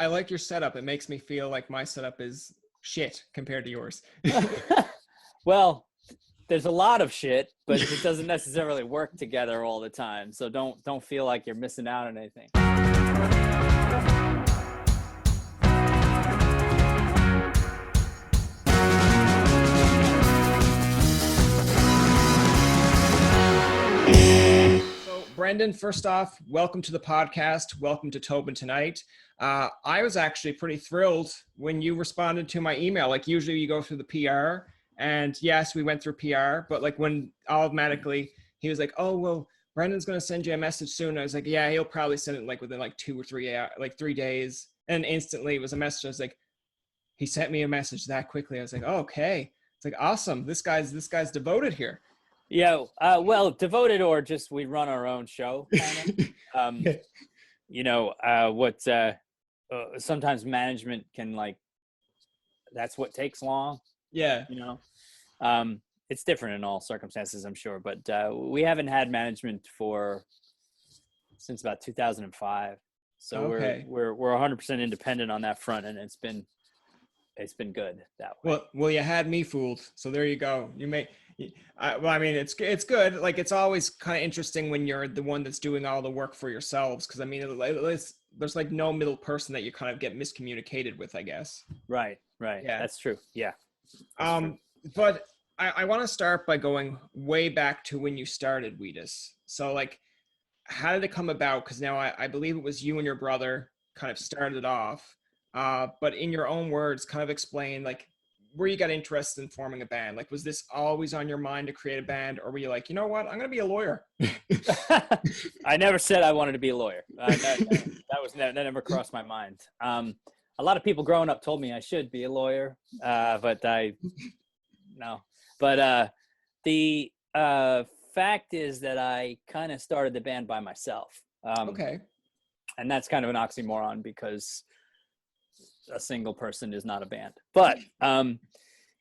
I like your setup. It makes me feel like my setup is shit compared to yours. Well, there's a lot of shit, but it doesn't necessarily work together all the time. So don't feel like you're missing out on anything. Brendan, first off, welcome to the podcast. Welcome to Tobin Tonight. I was actually pretty thrilled when you responded to my email. Like usually you go through the PR, and yes, we went through PR, but like when automatically he was like, oh, well, Brendan's going to send you a message soon. I was like, yeah, he'll probably send it like within like 2 or 3 hours, like 3 days. And instantly it was a message. I was like, he sent me a message that quickly. I was like, oh, okay. It's like, awesome. This guy's devoted here. Yeah, well, devoted or just we run our own show, kind of. You know, sometimes management can like, that's what takes long. Yeah. You know, it's different in all circumstances, I'm sure, but we haven't had management since about 2005. So okay. we're 100% independent on that front, and it's been good that way. Well, you had me fooled. So there you go. I mean, it's good. Like, it's always kind of interesting when you're the one that's doing all the work for yourselves. Cause I mean, there's like no middle person that you kind of get miscommunicated with, I guess. Right. Yeah. That's true. Yeah. But I want to start by going way back to when you started Wheatus. So like, how did it come about? Cause now I believe it was you and your brother kind of started off. But in your own words, kind of explain like where you got interested in forming a band. Like, was this always on your mind to create a band, or were you like, you know what, I'm going to be a lawyer? I never said I wanted to be a lawyer. That never crossed my mind. A lot of people growing up told me I should be a lawyer, but no. But the fact is that I kind of started the band by myself. Okay. And that's kind of an oxymoron because a single person is not a band. But what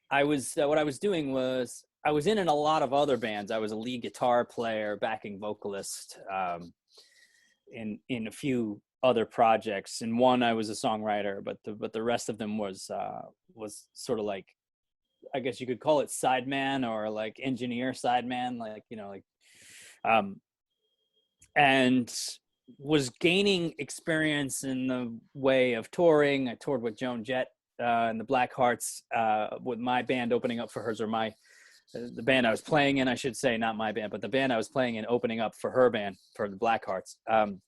I was doing was I was in a lot of other bands. I was a lead guitar player, backing vocalist, in a few other projects. In one, I was a songwriter, but the rest of them was sort of like, I guess you could call it sideman or like engineer sideman, like, you know, like, and was gaining experience in the way of touring. I toured with Joan Jett and the Black Hearts with my band opening up for hers, or the band I was playing in, I should say, not my band, but the band I was playing in opening up for her band, for the Black Hearts, around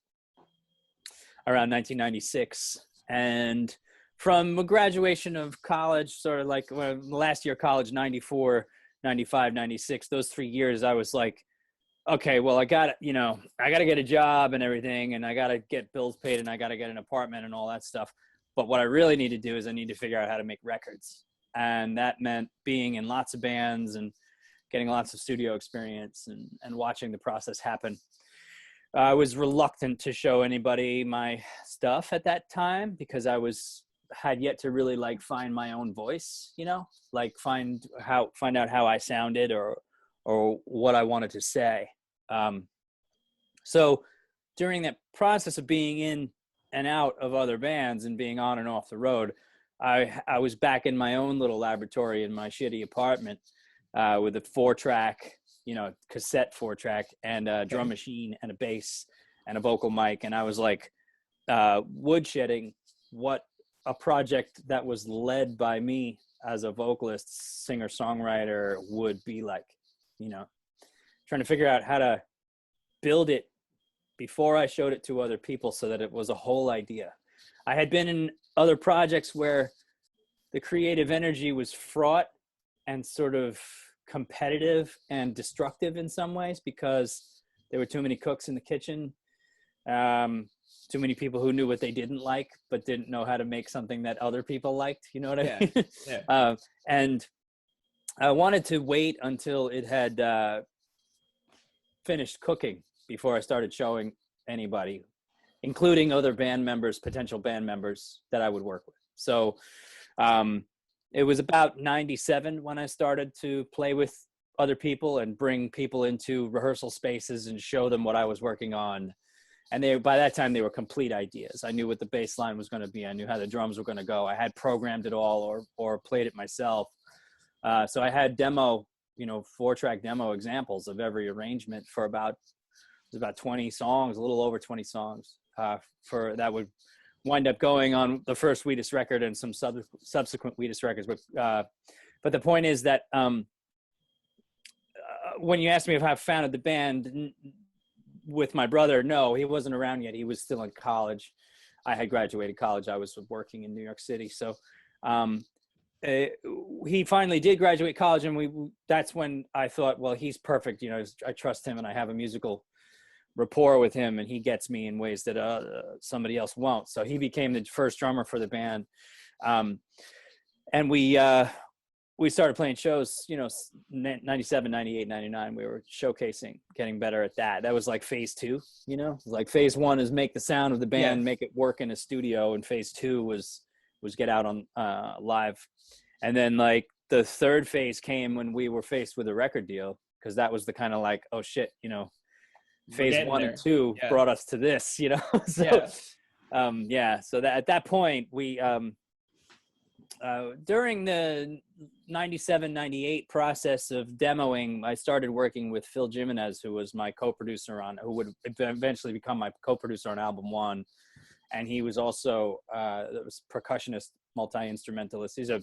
1996. And from a graduation of college, sort of like last year of college, 94, 95, 96, those 3 years, I was like, okay, well, I got to get a job and everything, and I got to get bills paid, and I got to get an apartment and all that stuff. But what I really need to do is I need to figure out how to make records. And that meant being in lots of bands and getting lots of studio experience and watching the process happen. I was reluctant to show anybody my stuff at that time because I had yet to really like find my own voice, you know, like find out how I sounded or what I wanted to say. So during that process of being in and out of other bands and being on and off the road, I was back in my own little laboratory in my shitty apartment with a 4-track, you know, cassette 4-track and a drum machine and a bass and a vocal mic. And I was like woodshedding what a project that was led by me as a vocalist, singer, songwriter would be like. You know, trying to figure out how to build it before I showed it to other people so that it was a whole idea. I had been in other projects where the creative energy was fraught and sort of competitive and destructive in some ways because there were too many cooks in the kitchen, too many people who knew what they didn't like but didn't know how to make something that other people liked. You know what I mean? Yeah. And I wanted to wait until it had finished cooking before I started showing anybody, including other band members, potential band members that I would work with. So it was about 97 when I started to play with other people and bring people into rehearsal spaces and show them what I was working on And by that time they were complete ideas. I knew what the bass line was going to be. I knew how the drums were going to go. I had programmed it all or played it myself. So I had 4-track demo examples of every arrangement for about 20 songs, a little over 20 songs, for that would wind up going on the first Wheatus record and some subsequent Wheatus records. But the point is that when you asked me if I founded the band with my brother, no, he wasn't around yet. He was still in college. I had graduated college. I was working in New York City. So he finally did graduate college, and that's when I thought, well, he's perfect. I trust him, and I have a musical rapport with him, and he gets me in ways that somebody else won't. So he became the first drummer for the band, and we started playing shows. 97, 98, 99. We were showcasing, getting better at that. That was like phase 2. Like phase 1 is make the sound of the band, make it work in a studio, and phase 2 was get out on live. And then like the third phase came when we were faced with a record deal, because that was the kind of like, oh shit, phase 1 and 2 brought us to this, so so that at that point we during the 97, 98 process of demoing, I started working with Phil Jimenez, who was my co-producer who would eventually become my co-producer on album 1. And he was also percussionist, multi-instrumentalist. He's a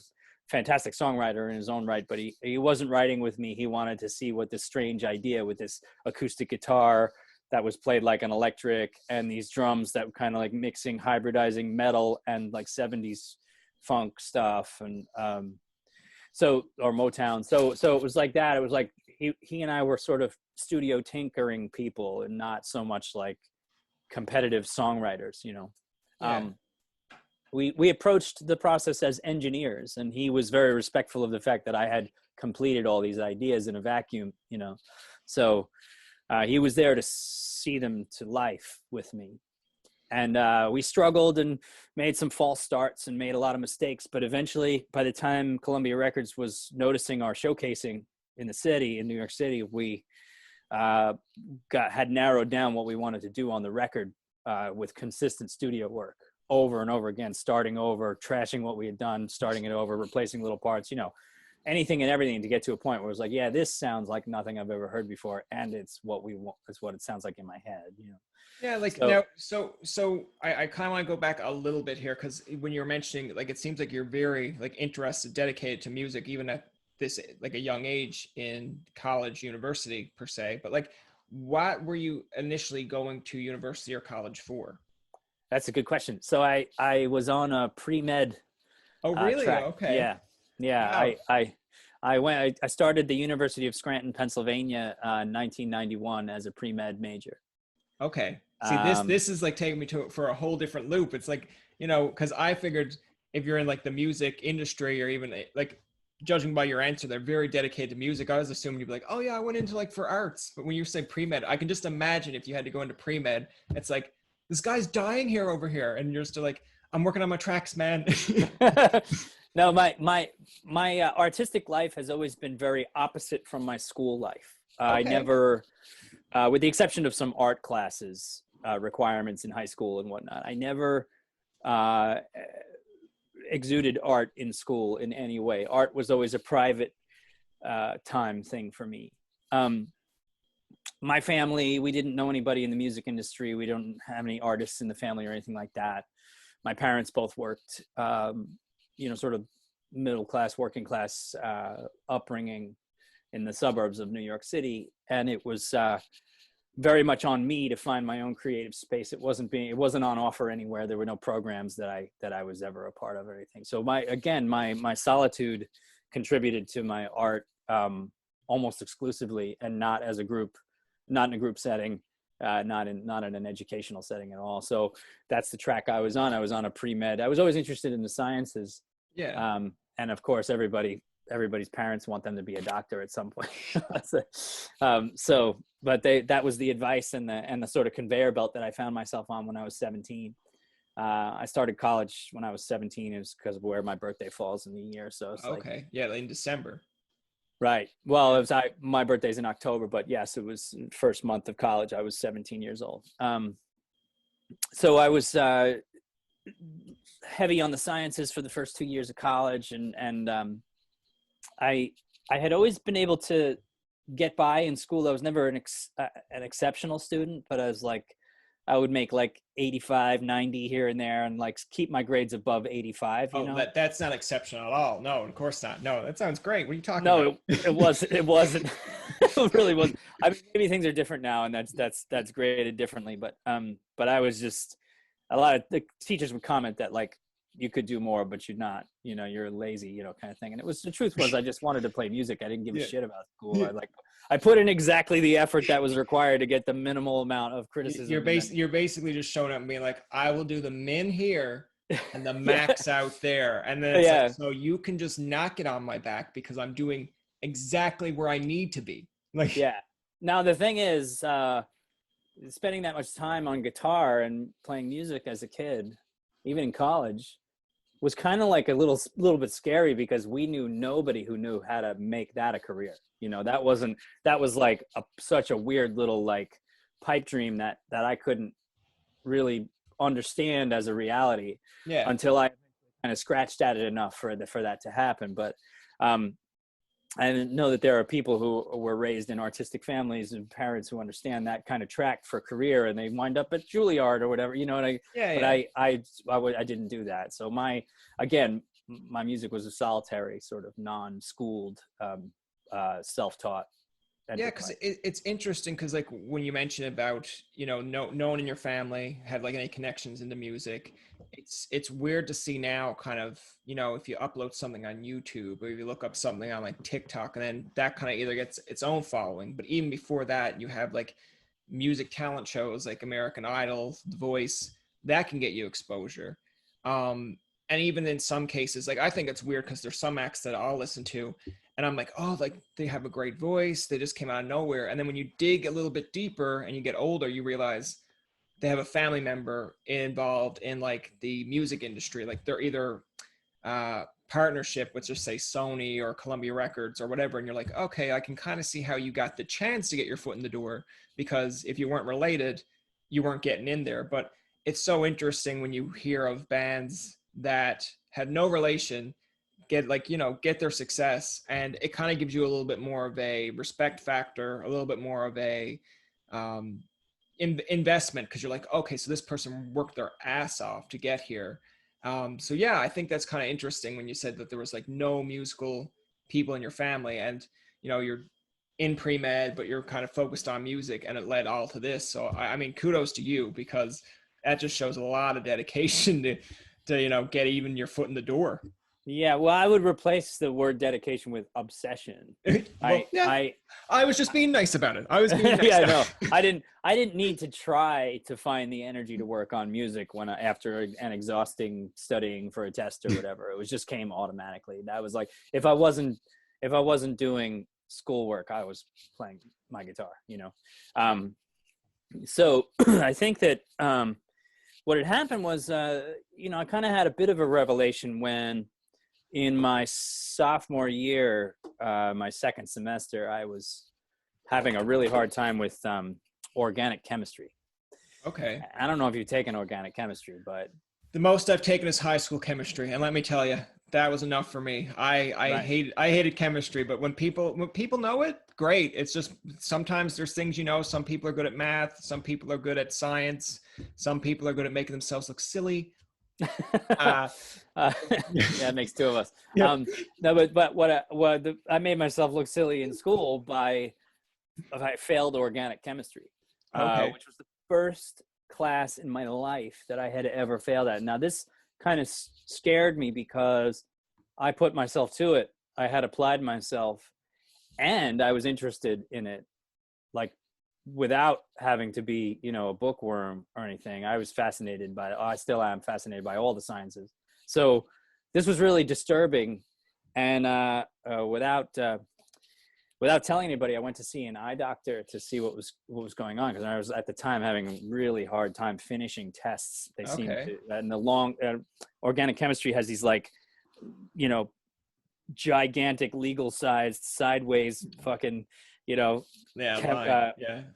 fantastic songwriter in his own right, but he wasn't writing with me. He wanted to see what this strange idea with this acoustic guitar that was played like an electric, and these drums that were kind of like mixing, hybridizing metal and like 70s funk stuff, and or Motown. So it was like that. It was like he and I were sort of studio tinkering people, and not so much like competitive songwriters. We approached the process as engineers, and he was very respectful of the fact that I had completed all these ideas in a vacuum, so he was there to see them to life with me. And we struggled and made some false starts and made a lot of mistakes, but eventually, by the time Columbia Records was noticing our showcasing in the city, in New York City, we had narrowed down what we wanted to do on the record, with consistent studio work over and over again, starting over, trashing what we had done, starting it over, replacing little parts, anything and everything, to get to a point where it was like, yeah, this sounds like nothing I've ever heard before, and it's what we want. It's what it sounds like in my head. Yeah, like now, so I kind of want to go back a little bit here, because when you're mentioning, like, it seems like you're very like interested, dedicated to music, even at this like a young age in college, university per se. But like, what were you initially going to university or college for? That's a good question. So I was on a pre-med. Oh, really? Track. Okay. Yeah. Wow. I started the University of Scranton, Pennsylvania, in 1991 as a pre-med major. Okay. See, this is like taking me for a whole different loop. It's like, because I figured if you're in like the music industry, or even like, judging by your answer, they're very dedicated to music. I was assuming you'd be like, oh yeah, I went into like for arts. But when you say pre-med, I can just imagine if you had to go into pre-med, it's like, this guy's dying here over here, and you're still like, I'm working on my tracks, man. No, my artistic life has always been very opposite from my school life. Okay. I never, with the exception of some art classes, requirements in high school and whatnot, I never exuded art in school in any way. Art was always a private time thing for me. My family, we didn't know anybody in the music industry. We don't have any artists in the family or anything like that. My parents both worked, sort of middle class, working class upbringing in the suburbs of New York City. And it was very much on me to find my own creative space. It wasn't on offer anywhere. There were no programs that I was ever a part of or anything. So my solitude contributed to my art almost exclusively, and not as a group, not in a group setting, not in an educational setting at all. So that's the track I was on. I was on a pre-med. I was always interested in the sciences. Yeah. And of course, everybody's parents want them to be a doctor at some point. But that was the advice and the sort of conveyor belt that I found myself on when I was 17. I started college when I was 17. It was because of where my birthday falls in the year. So it's okay. Yeah, in December. Right. Well, it was my birthday's in October, but yes, it was first month of college. I was 17 years old. so I was heavy on the sciences for the first 2 years of college, and I had always been able to get by in school. I was never an exceptional student, but I would make like 85, 90 here and there, and like keep my grades above 85. You know, that's not exceptional at all. No, of course not. No, that sounds great. What are you talking no, about? it wasn't. It wasn't. It really wasn't. I mean, maybe things are different now, and that's graded differently. But I was just, a lot of the teachers would comment that like you could do more, but you're not. You know, you're lazy. You know, kind of thing. And the truth was, I just wanted to play music. I didn't give a shit about school. Yeah. I put in exactly the effort that was required to get the minimal amount of criticism. You're basically just showing up and being like, I will do the min here and the max out there. And then it's like, so you can just not get on my back because I'm doing exactly where I need to be. Like, yeah. Now the thing is, spending that much time on guitar and playing music as a kid, even in college, was kind of like a little bit scary because we knew nobody who knew how to make that a career. You know, that was like such a weird little like pipe dream that I couldn't really understand as a reality until I kind of scratched at it enough for that to happen. But I know that there are people who were raised in artistic families and parents who understand that kind of track for career, and they wind up at Juilliard or whatever, you know. And I didn't do that. So my music was a solitary sort of non-schooled, self-taught. Yeah, because it's interesting because like when you mention about, you know, no one in your family had like any connections into music, it's weird to see now kind of, you know, if you upload something on YouTube or if you look up something on like TikTok, and then that kind of either gets its own following, but even before that you have like music talent shows like American Idol, The Voice, that can get you exposure. And even in some cases, like I think it's weird because there's some acts that I'll listen to and I'm like, oh, like they have a great voice. They just came out of nowhere. And then when you dig a little bit deeper and you get older, you realize they have a family member involved in like the music industry. Like they're either partnership with just say Sony or Columbia Records or whatever. And you're like, okay, I can kind of see how you got the chance to get your foot in the door, because if you weren't related, you weren't getting in there. But it's so interesting when you hear of bands that had no relation get their success, and it kind of gives you a little bit more of a respect factor, a little bit more of a investment, because you're like, okay, so this person worked their ass off to get here. So yeah, I think that's kind of interesting when you said that there was like no musical people in your family, and you know you're in pre-med but you're kind of focused on music, and it led all to this. So I mean, kudos to you, because that just shows a lot of dedication to you know get even your foot in the door. Yeah, well, I would replace the word dedication with obsession. I was just being nice about it. I was being nice. Yeah, no, I didn't need to try to find the energy to work on music after an exhausting studying for a test or whatever. It just came automatically. That was like if I wasn't doing schoolwork, I was playing my guitar. You know, so I think that what had happened was, you know, I kind of had a bit of a revelation when. In my sophomore year, my second semester, I was having a really hard time with organic chemistry. Okay. I don't know if you've taken organic chemistry, but the most I've taken is high school chemistry, and let me tell you, that was enough for me. I hated chemistry, but when people know it, great. It's just sometimes there's things, you know, some people are good at math, some people are good at science, some people are good at making themselves look silly. Yeah, it makes two of us. Yeah. No, but I made myself look silly in school I failed organic chemistry, which was the first class in my life that I had ever failed at. Now this kind of scared me because I put myself to it. I had applied myself, and I was interested in it, like without having to be, you know, a bookworm or anything. I still am fascinated by all the sciences. So this was really disturbing. And without telling anybody, I went to see an eye doctor to see what was going on, because I was at the time having a really hard time finishing tests. They seem to, and the long organic chemistry has these like, you know, gigantic legal sized sideways fucking, you know,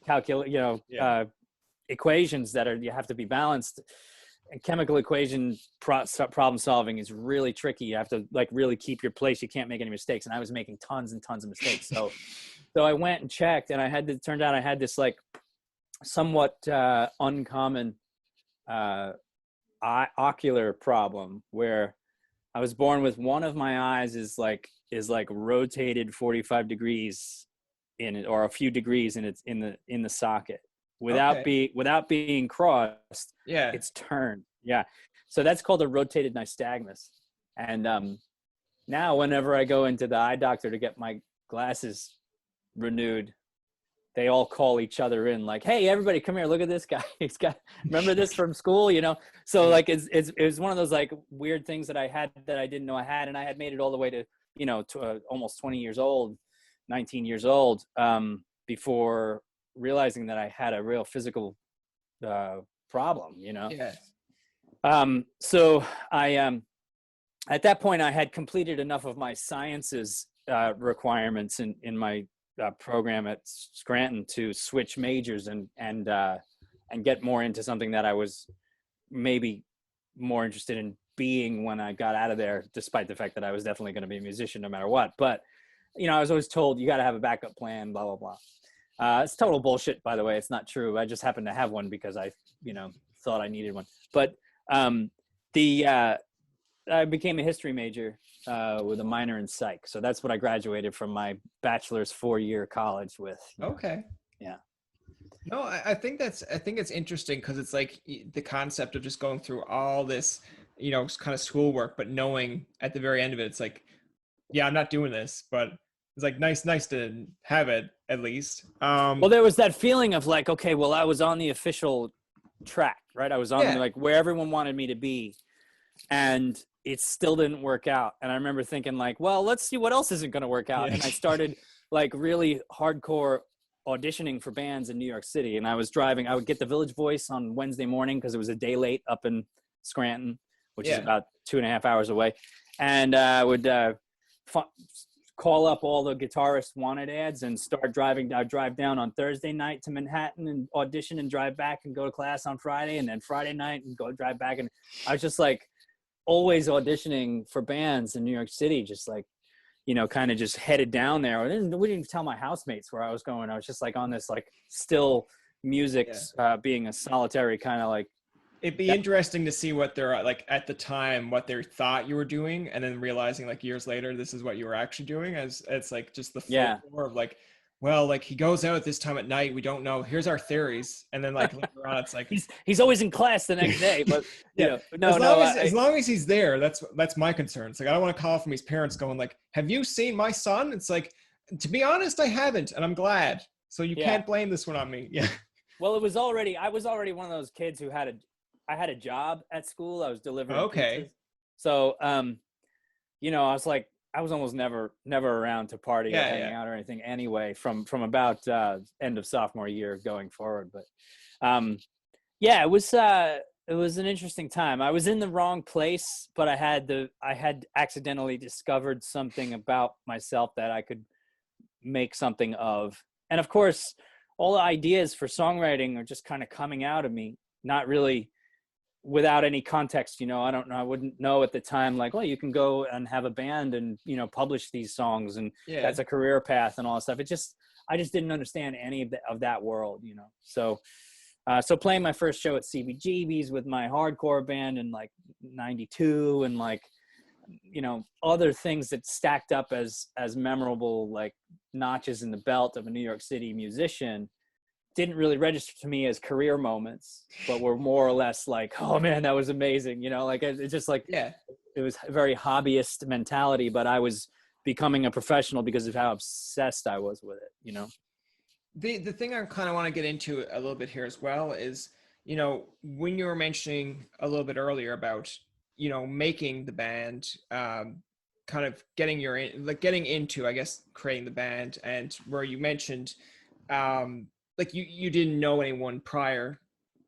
calculate, you know, equations you have to be balanced. And chemical equation problem solving is really tricky. You have to like really keep your place. You can't make any mistakes. And I was making tons and tons of mistakes. So I went and checked, and turned out I had this like somewhat uncommon ocular problem where I was born with one of my eyes is like rotated 45 degrees in it, or a few degrees in the socket without being crossed. Yeah. It's turned. Yeah. So that's called a rotated nystagmus. And now whenever I go into the eye doctor to get my glasses renewed, they all call each other in like, hey, everybody, come here, look at this guy. He's got, remember this from school, you know? So like, it was one of those like weird things that I had that I didn't know I had. And I had made it all the way to, you know, to almost 20 years old, 19 years old, before realizing that I had a real physical problem, you know? Yeah. So I, at that point I had completed enough of my sciences requirements in my program at Scranton to switch majors and get more into something that I was maybe more interested in being when I got out of there, despite the fact that I was definitely going to be a musician no matter what. But, you know, I was always told you got to have a backup plan, blah, blah, blah. It's total bullshit, by the way. It's not true. I just happened to have one because I, you know, thought I needed one. But I became a history major with a minor in psych. So that's what I graduated from my bachelor's 4-year college with. Okay. Yeah. No, I think it's interesting because it's like the concept of just going through all this, you know, kind of schoolwork, but knowing at the very end of it, it's like, yeah, I'm not doing this, but it's like nice to have it at least. Well, there was that feeling of like, okay, well, I was on the official track, right? I was on like where everyone wanted me to be, and it still didn't work out. And I remember thinking like, well, let's see what else isn't going to work out. And I started like really hardcore auditioning for bands in New York City. And I would get the Village Voice on Wednesday morning because it was a day late up in Scranton, which is about 2.5 hours away. And I would call up all the guitarist wanted ads and start driving. I'd drive down on Thursday night to Manhattan and audition and drive back and go to class on Friday. And then Friday night and go drive back. And I was just like, always auditioning for bands in New York City, just like, you know, kind of just headed down there. We didn't even tell my housemates where I was going. I was just like on this like still music, being a solitary kind of like. It'd be interesting to see what they're like at the time, what they thought you were doing, and then realizing like years later, this is what you were actually doing. As it's like just the folklore of like, well, like he goes out at this time at night. We don't know. Here's our theories. And then like later on, it's like he's always in class the next day. But you know, as long as he's there, that's my concern. It's like I don't want to call from his parents going like, have you seen my son? It's like, to be honest, I haven't, and I'm glad. So you can't blame this one on me. Yeah. Well, I was already one of those kids who I had a job at school. I was delivering pizzas. So you know, I was almost never around to party or hang out or anything anyway from about end of sophomore year going forward. But it was an interesting time. I was in the wrong place, but I had accidentally discovered something about myself that I could make something of. And of course, all the ideas for songwriting are just kind of coming out of me, not really without any context, you know. I don't know. I wouldn't know at the time, like, well, you can go and have a band and, you know, publish these songs and that's a career path and all that stuff. I just didn't understand any of that world, you know? So playing my first show at CBGB's with my hardcore band in like 92 and like, you know, other things that stacked up as memorable, like notches in the belt of a New York City musician, didn't really register to me as career moments, but were more or less like, oh man, that was amazing. You know, like it's just like, it was a very hobbyist mentality, but I was becoming a professional because of how obsessed I was with it, you know? The thing I kind of want to get into a little bit here as well is, you know, when you were mentioning a little bit earlier about, you know, making the band, kind of getting into, I guess, creating the band, and where you mentioned, like you didn't know anyone prior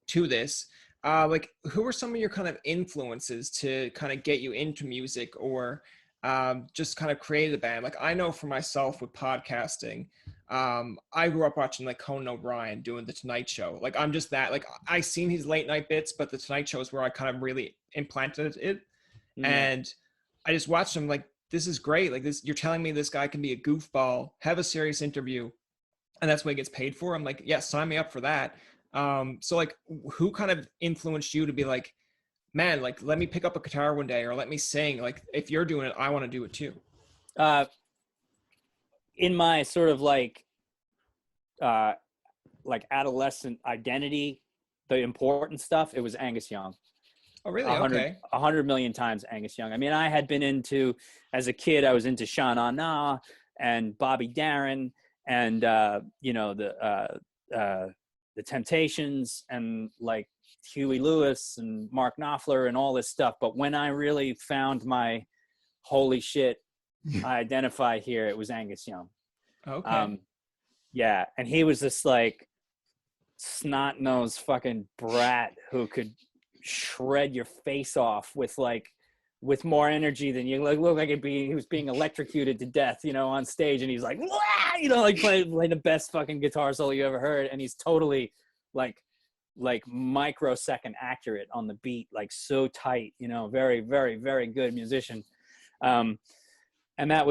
to this. Like who were some of your kind of influences to kind of get you into music or just kind of create a band? Like I know for myself with podcasting, I grew up watching like Conan O'Brien doing the Tonight Show. Like I'm just that, like I seen his late night bits, but the Tonight Show is where I kind of really implanted it. Yeah. And I just watched him like, this is great. Like this, you're telling me this guy can be a goofball, have a serious interview, and that's what he gets paid for. I'm like, yeah, sign me up for that. So like, who kind of influenced you to be like, man, like let me pick up a guitar one day, or let me sing. Like if you're doing it, I want to do it too. Uh, in my sort of like adolescent identity, the important stuff, it was Angus Young. Oh, really? Okay. 100 million times Angus Young. I mean, I had been into, as a kid, I was into Sha Na Na and Bobby Darin and, the Temptations and like Huey Lewis and Mark Knopfler and all this stuff. But when I really found my holy shit, I identify here, it was Angus Young. Okay. Yeah. And he was this like snot-nosed fucking brat who could shred your face off with more energy than you like. Look like he was being electrocuted to death, on stage, and he's like, wah! Like play the best fucking guitar solo you ever heard, and he's totally like microsecond accurate on the beat, like so tight, very, very, very good musician. And that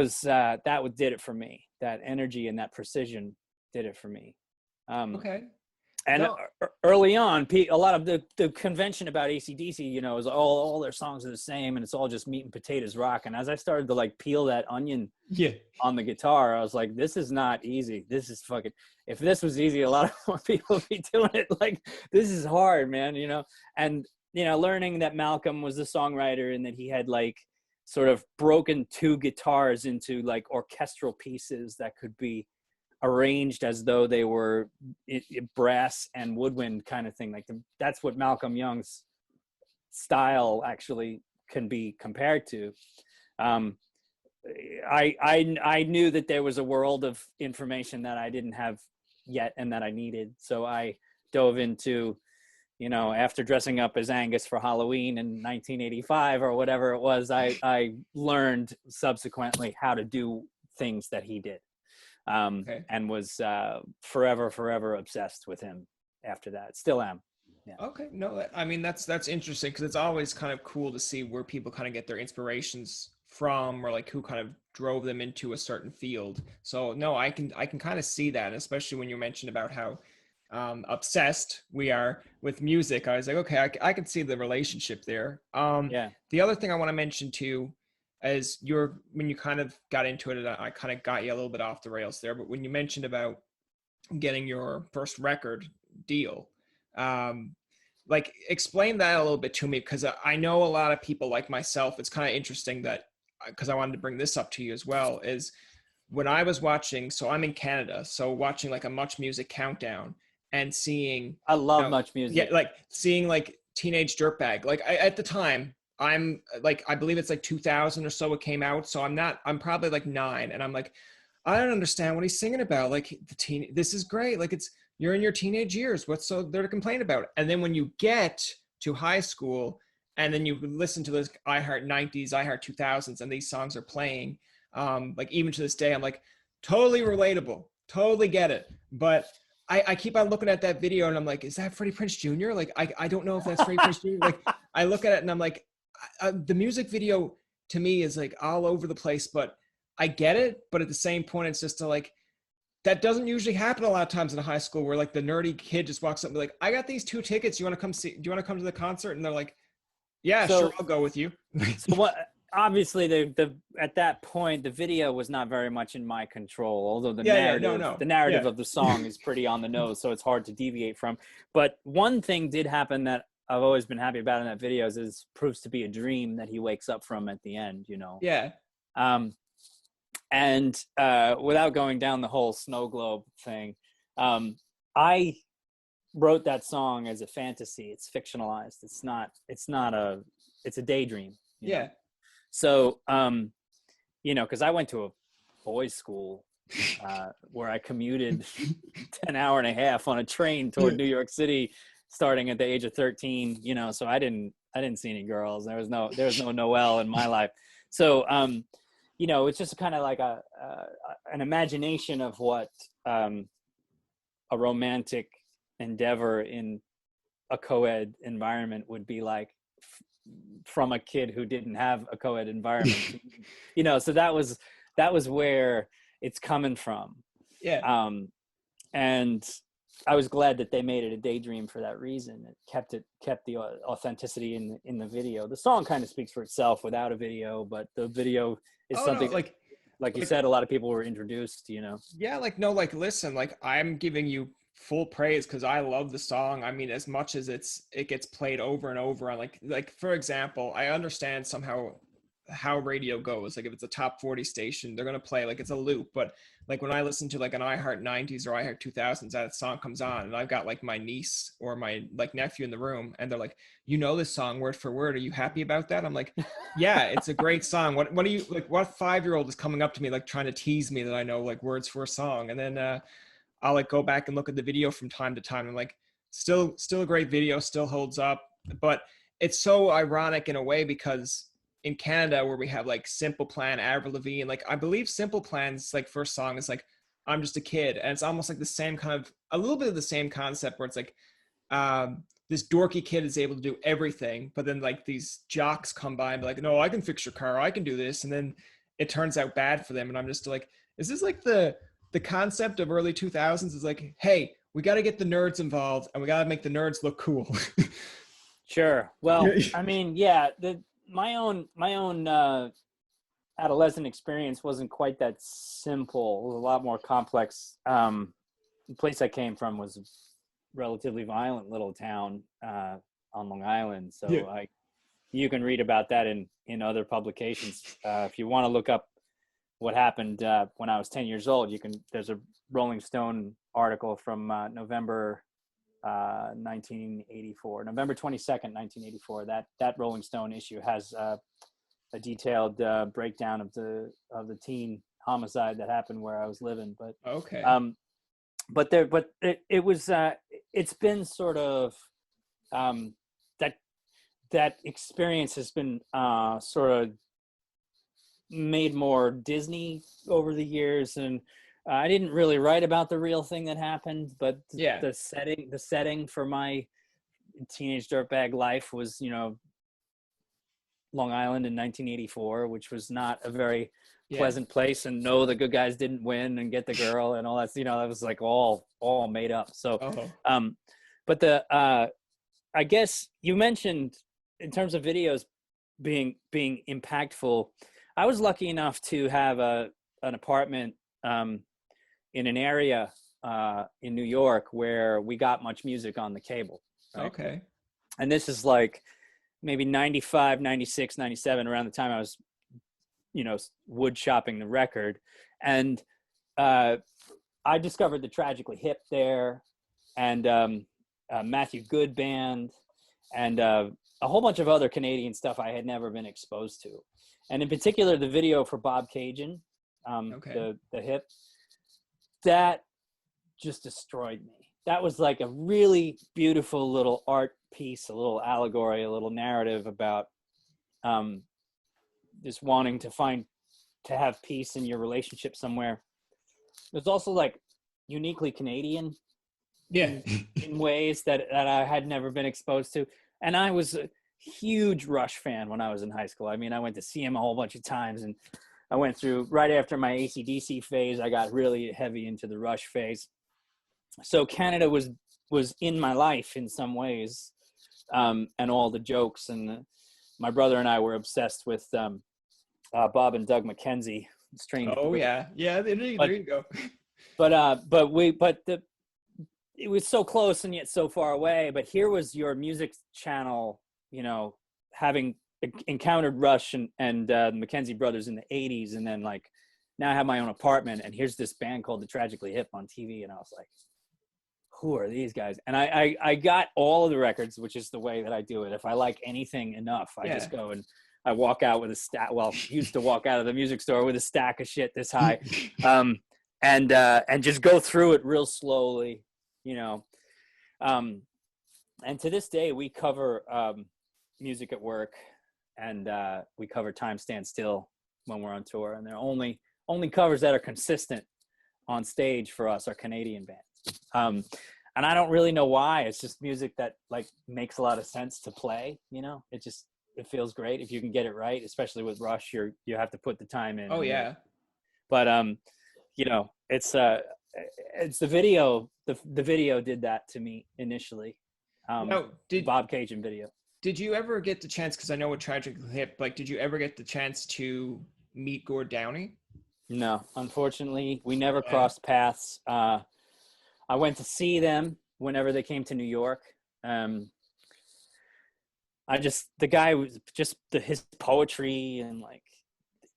did it for me. That energy and that precision did it for me. Okay. And early on, a lot of the convention about AC/DC, is all their songs are the same and it's all just meat and potatoes rock. And as I started to like peel that onion on the guitar, I was like, this is not easy. This is fucking, if this was easy, a lot of more people would be doing it. Like, this is hard, man, And, learning that Malcolm was the songwriter and that he had like sort of broken two guitars into like orchestral pieces that could be arranged as though they were brass and woodwind kind of thing. Like that's what Malcolm Young's style actually can be compared to. I knew that there was a world of information that I didn't have yet and that I needed. So I dove into, after dressing up as Angus for Halloween in 1985 or whatever it was, I learned subsequently how to do things that he did. And was forever obsessed with him after that. Still am. Yeah. Okay. No, I mean, that's interesting because it's always kind of cool to see where people kind of get their inspirations from, or like who kind of drove them into a certain field. So no, I can kind of see that, especially when you mentioned about how obsessed we are with music. I was like, okay, I can see the relationship there. The other thing I want to mention too, as when you kind of got into it, and I kind of got you a little bit off the rails there, but when you mentioned about getting your first record deal, like explain that a little bit to me, because I know a lot of people like myself, it's kind of interesting that, because I wanted to bring this up to you as well, is when I was watching, so I'm in Canada, so watching like a Much Music countdown and seeing, I love Much Music. Yeah, like seeing like Teenage Dirtbag, like at the time, I'm like, I believe it's like 2000 or so it came out. So I'm probably like 9. And I'm like, I don't understand what he's singing about. Like this is great. Like you're in your teenage years. What's so there to complain about? And then when you get to high school and then you listen to those iHeart 90s, iHeart 2000s, and these songs are playing, like even to this day, I'm like, totally relatable, totally get it. But I keep on looking at that video and I'm like, is that Freddie Prinze Jr.? Like, I don't know if that's Freddie Prinze Jr. Like I look at it and I'm like, the music video to me is like all over the place, but I get it. But at the same point, it's just that doesn't usually happen a lot of times in a high school where like the nerdy kid just walks up and be like, I got these 2 tickets. Do you want to come to the concert? And they're like, yeah, sure. I'll go with you. So what, obviously at that point, the video was not very much in my control, although the narrative of the song is pretty on the nose. So it's hard to deviate from. But one thing did happen that I've always been happy about in that video is proves to be a dream that he wakes up from at the end, Yeah. And without going down the whole snow globe thing, I wrote that song as a fantasy. It's fictionalized. It's a daydream. Yeah. So, because I went to a boys' school where I commuted an hour and a half on a train toward New York City, starting at the age of 13, so I didn't see any girls. There was no Noel in my life. So, it's just kind of like an imagination of what a romantic endeavor in a co-ed environment would be like from a kid who didn't have a co-ed environment. So that was where it's coming from. Yeah. And I was glad that they made it a daydream for that reason. It kept the authenticity in the video. The song kind of speaks for itself without a video, but the video is something No, like you said, a lot of people were introduced, Yeah, no, listen, I'm giving you full praise because I love the song. I mean, as much as it gets played over and over on for example, I understand somehow how radio goes. Like if it's a top 40 station, they're gonna play it's a loop. But when I listen to an iHeart 90s or iHeart 2000s, that song comes on, and I've got my niece or my nephew in the room, and they're like, this song word for word. Are you happy about that? I'm like, yeah, it's a great song. What do you what 5-year-old is coming up to me trying to tease me that I know words for a song? And then I'll go back and look at the video from time to time. I'm still a great video, still holds up. But it's so ironic in a way because in Canada, where we have Simple Plan, Avril Lavigne, I believe Simple Plan's first song is I'm Just a Kid, and it's almost the same kind of a little bit of the same concept where it's this dorky kid is able to do everything, but then these jocks come by and be no, I can fix your car, I can do this, and then it turns out bad for them, and I'm just is this the concept of early 2000s is hey, we got to get the nerds involved and we got to make the nerds look cool. Sure. Well, I mean, yeah, my own adolescent experience wasn't quite that simple. It was a lot more complex. The place I came from was a relatively violent little town on Long Island. So yeah. You can read about that in other publications. If you want to look up what happened when I was 10 years old, there's a Rolling Stone article from November 1984, November 22nd, 1984. That Rolling Stone issue has a detailed breakdown of the teen homicide that happened where I was living. But okay. It was it's been sort of that experience has been sort of made more Disney over the years, and I didn't really write about the real thing that happened, but yeah. the setting for my Teenage Dirtbag life was, Long Island in 1984, which was not a very pleasant place, and no, the good guys didn't win and get the girl and all that. That was all made up. So, but I guess you mentioned in terms of videos being impactful. I was lucky enough to have an apartment in an area in New York where we got much music on the cable. Right? Okay. And this is maybe 95, 96, 97, around the time I was, wood shopping the record. And I discovered the Tragically Hip there, and Matthew Good Band, and a whole bunch of other Canadian stuff I had never been exposed to. And in particular, the video for Bob Cajun, the hip, that just destroyed me. That was a really beautiful little art piece, a little allegory, a little narrative about just wanting to have peace in your relationship somewhere. It was also uniquely Canadian, in ways that I had never been exposed to. And I was a huge Rush fan when I was in high school. I mean, I went to see him a whole bunch of times, and I went through, right after my AC/DC phase, I got really heavy into the Rush phase. So Canada was in my life in some ways, and all the jokes. And my brother and I were obsessed with Bob and Doug McKenzie. Strange. Oh yeah, there you go. It was so close and yet so far away. But here was your music channel, having encountered Rush and the McKenzie brothers in the 80s, and then now I have my own apartment, and here's this band called the Tragically Hip on TV, and I was like, who are these guys? And I got all of the records, which is the way that I do it. If I like anything enough, I just go and I walk out with a stack. Well, used to walk out of the music store with a stack of shit this high, and just go through it real slowly, and to this day we cover music at work, and we cover Time Stand Still when we're on tour, and they're only covers that are consistent on stage for us are Canadian bands. And I don't really know why. It's just music that like makes a lot of sense to play. It feels great if you can get it right, especially with Rush. You have to put the time in. Oh yeah. But it's the video. The video did that to me initially. Bob Cajun video. Did you ever get the chance? Because I know with Tragically Hip, like, did you ever get the chance to meet Gord Downie? No, unfortunately, we never crossed paths. I went to see them whenever they came to New York. The guy was just his poetry and like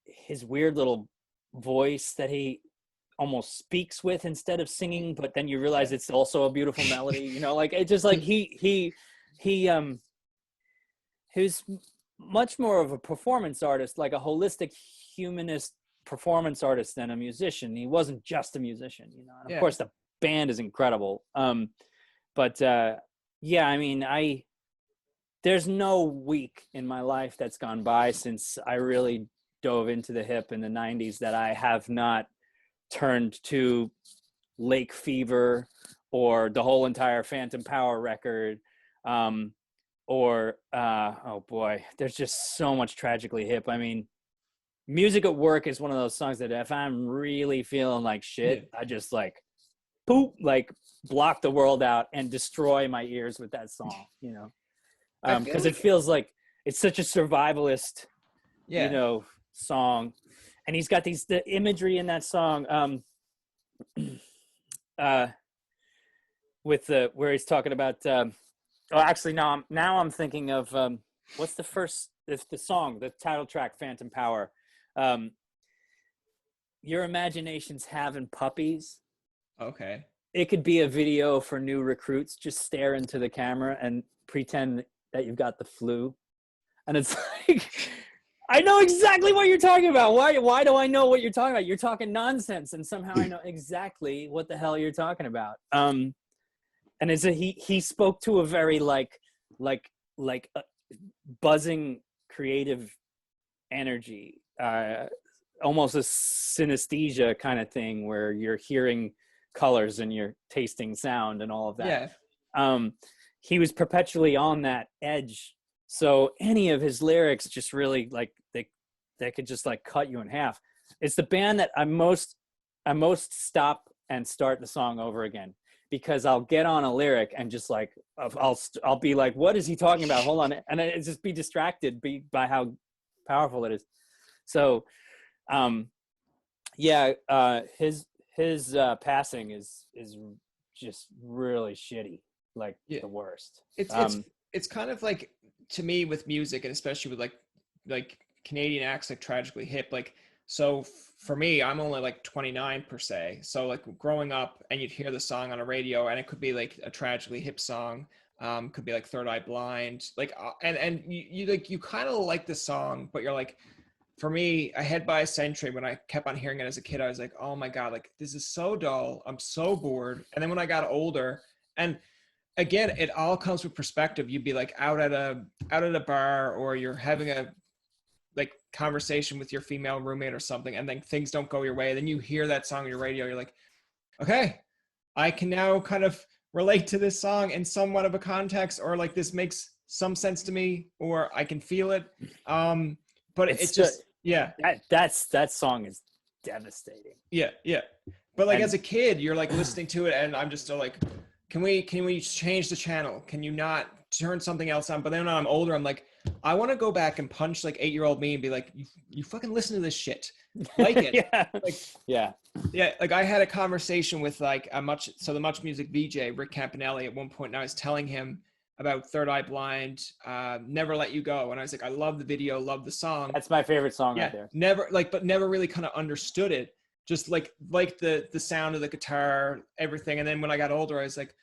his weird little voice that he almost speaks with instead of singing, but then you realize it's also a beautiful melody, like it just like he who's much more of a performance artist, like a holistic humanist performance artist than a musician. He wasn't just a musician, and of course the band is incredible. There's no week in my life that's gone by since I really dove into the hip in the 90s that I have not turned to Lake Fever or the whole entire Phantom Power record. Oh boy, there's just so much Tragically Hip. I mean, Music at Work is one of those songs that if I'm really feeling like shit, I just like poop, like block the world out and destroy my ears with that song, because it feels like it's such a survivalist, song. And he's got the imagery in that song, where he's talking about, now I'm thinking of, what's the song, the title track, Phantom Power. Your imagination's having puppies. Okay. It could be a video for new recruits. Just stare into the camera and pretend that you've got the flu. And it's like, I know exactly what you're talking about. Why do I know what you're talking about? You're talking nonsense, and somehow I know exactly what the hell you're talking about. And he spoke to a very like buzzing creative energy, almost a synesthesia kind of thing where you're hearing colors and you're tasting sound and all of that. He was perpetually on that edge. So any of his lyrics just really like they could just like cut you in half. It's the band that I most stop and start the song over again, because I'll get on a lyric and just like I'll be like, what is he talking about? Hold on, and I just be distracted by how powerful it is. So, his passing is just really shitty, like the worst. It's kind of like, to me, with music, and especially with like Canadian acts like Tragically Hip, like, so for me, I'm only like 29 per se. So like growing up and you'd hear the song on a radio and it could be like a Tragically Hip song, could be like Third Eye Blind, like, and you kind of like the song, but you're like, for me, I had by a century, when I kept on hearing it as a kid, I was like, oh my God, like this is so dull. I'm so bored. And then when I got older, and again, it all comes with perspective. You'd be like out at a bar, or you're having a like conversation with your female roommate or something, and then things don't go your way. Then you hear that song on your radio. You're like, okay, I can now kind of relate to this song in somewhat of a context, or like this makes some sense to me, or I can feel it. But it's just, that song is devastating. Yeah. But like as a kid, you're like listening to it, and I'm just still like, can we change the channel? Can you not turn something else on? But then when I'm older, I'm like, I want to go back and punch like 8-year-old me and be like, you fucking listen to this shit. Like it. Yeah. Like I had a conversation with like the Much Music VJ, Rick Campanelli, at one point, and I was telling him about Third Eye Blind, Never Let You Go. And I was like, I love the video, love the song. That's my favorite song right there. But never really kind of understood it. Just like the sound of the guitar, everything. And then when I got older, I was like,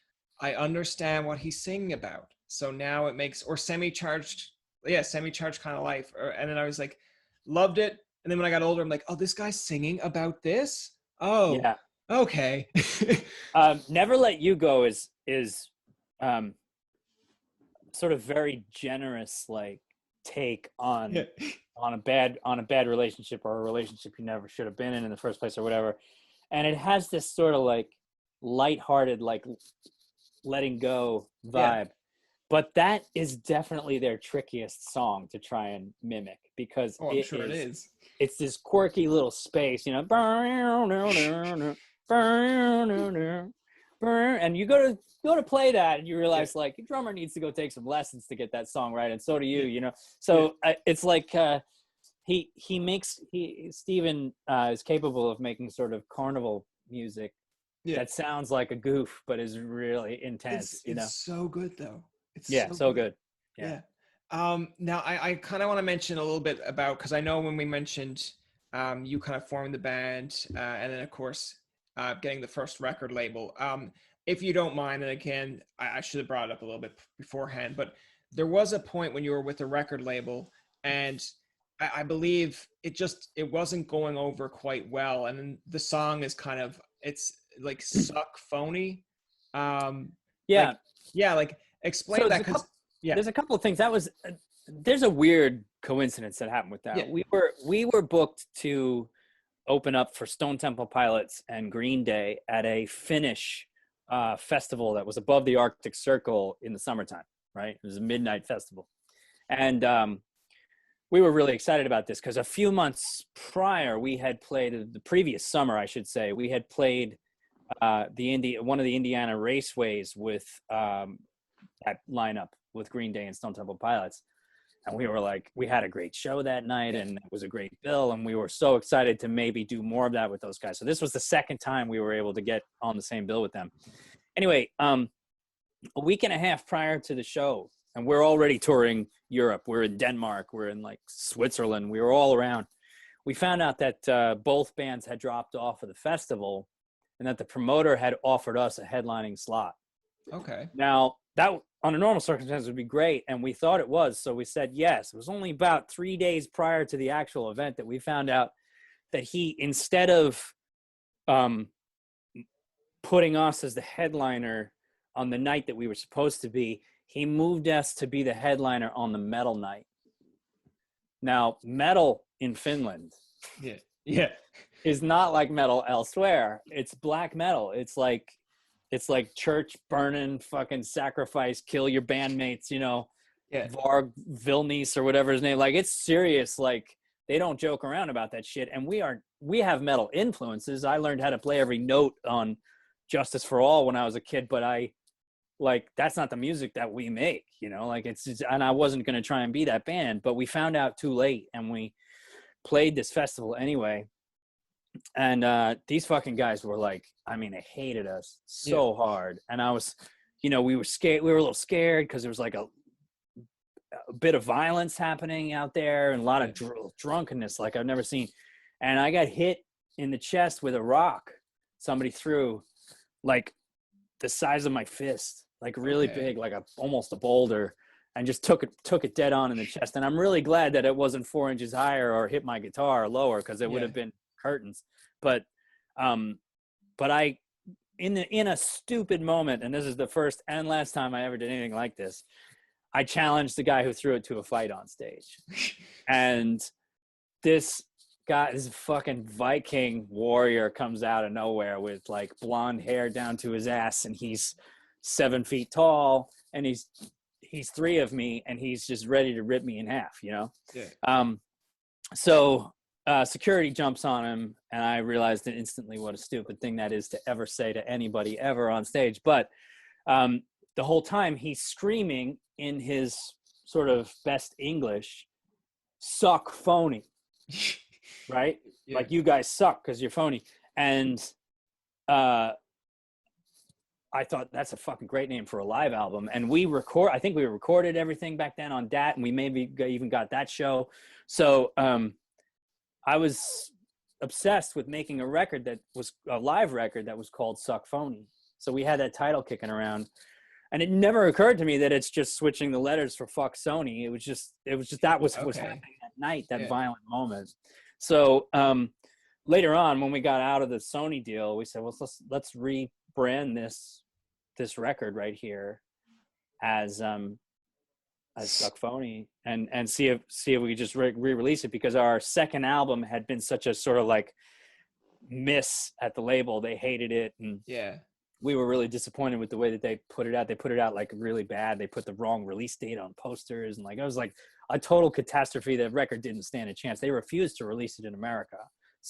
I understand what he's singing about. So now it makes, or semi-charged kind of life. And then I was like, loved it. And then when I got older, I'm like, oh, this guy's singing about this? Oh, yeah. Okay. Never Let You Go is sort of very generous, like take on a bad relationship, or a relationship you never should have been in the first place, or whatever. And it has this sort of like lighthearted, like letting go vibe. But that is definitely their trickiest song to try and mimic, because I'm sure it is. It's this quirky little space, you know, and you go to play that, and you realize like your drummer needs to go take some lessons to get that song right, and so do you, you know. So it's like Steven is capable of making sort of carnival music that sounds like a goof, but is really intense. It's so good though. It's so good. Yeah. Now I kind of want to mention a little bit about, because I know when we mentioned you kind of formed the band, and then of course getting the first record label. If you don't mind, and again, I should have brought it up a little bit beforehand, but there was a point when you were with the record label, and I believe it wasn't going over quite well, and then the song is kind of, it's like suck phony. Explain so that, because there's a couple of things. There's a weird coincidence that happened with that. We were booked to open up for Stone Temple Pilots and Green Day at a Finnish festival that was above the Arctic Circle in the summertime, right? It was a midnight festival. And we were really excited about this because a few months prior, we had played, the previous summer, I should say, we had played one of the Indiana raceways with that lineup with Green Day and Stone Temple Pilots. And we were like, we had a great show that night, and it was a great bill, and we were so excited to maybe do more of that with those guys. So this was the second time we were able to get on the same bill with them. Anyway, a week and a half prior to the show, and we're already touring Europe. We're in Denmark. We're in like Switzerland. We were all around. We found out that both bands had dropped off of the festival, and that the promoter had offered us a headlining slot. Okay. Now, that on a normal circumstance would be great, and we thought it was, so we said yes. It was only about 3 days prior to the actual event that we found out that he, instead of putting us as the headliner on the night that we were supposed to be, he moved us to be the headliner on the metal night. Now, metal in Finland is not like metal elsewhere. It's black metal. It's like church burning, fucking sacrifice, kill your bandmates, you know, Varg Vilnius or whatever his name. Like, it's serious. Like, they don't joke around about that shit. And we have metal influences. I learned how to play every note on Justice for All when I was a kid, but that's not the music that we make, you know, like and I wasn't going to try and be that band, but we found out too late, and we played this festival anyway. And these fucking guys were like, I mean, they hated us so hard. And I was, you know, we were scared. We were a little scared because there was like a bit of violence happening out there, and a lot of drunkenness like I've never seen. And I got hit in the chest with a rock somebody threw, like the size of my fist, like really big, like almost a boulder, and just took it dead on in the chest. And I'm really glad that it wasn't 4 inches higher or hit my guitar or lower, because it would have been curtains. But I, in a stupid moment, and this is the first and last time I ever did anything like this, I challenged the guy who threw it to a fight on stage. And this guy, this fucking Viking warrior, comes out of nowhere with like blonde hair down to his ass, and he's 7 feet tall, and he's 3 of me, and he's just ready to rip me in half, you know? So security jumps on him, and I realized instantly what a stupid thing that is to ever say to anybody ever on stage. But the whole time he's screaming in his sort of best English, "Suck phony," right? Like, you guys suck because you're phony. And I thought that's a fucking great name for a live album. And I think we recorded everything back then on DAT, and we maybe even got that show. So I was obsessed with making a record that was a live record that was called Suck Phony. So we had that title kicking around, and it never occurred to me that it's just switching the letters for fuck Sony. It was just that was what was happening that night, that violent moment. So later on, when we got out of the Sony deal, we said, well, let's rebrand this record right here as as Stuck Phony and see if we could just re-release it, because our second album had been such a sort of like miss at the label. They hated it, and Yeah. we were really disappointed with the way that they put it out. They put it out like really bad. They put the wrong release date on posters, and like it was like a total catastrophe. The record didn't stand a chance. They refused to release it in America,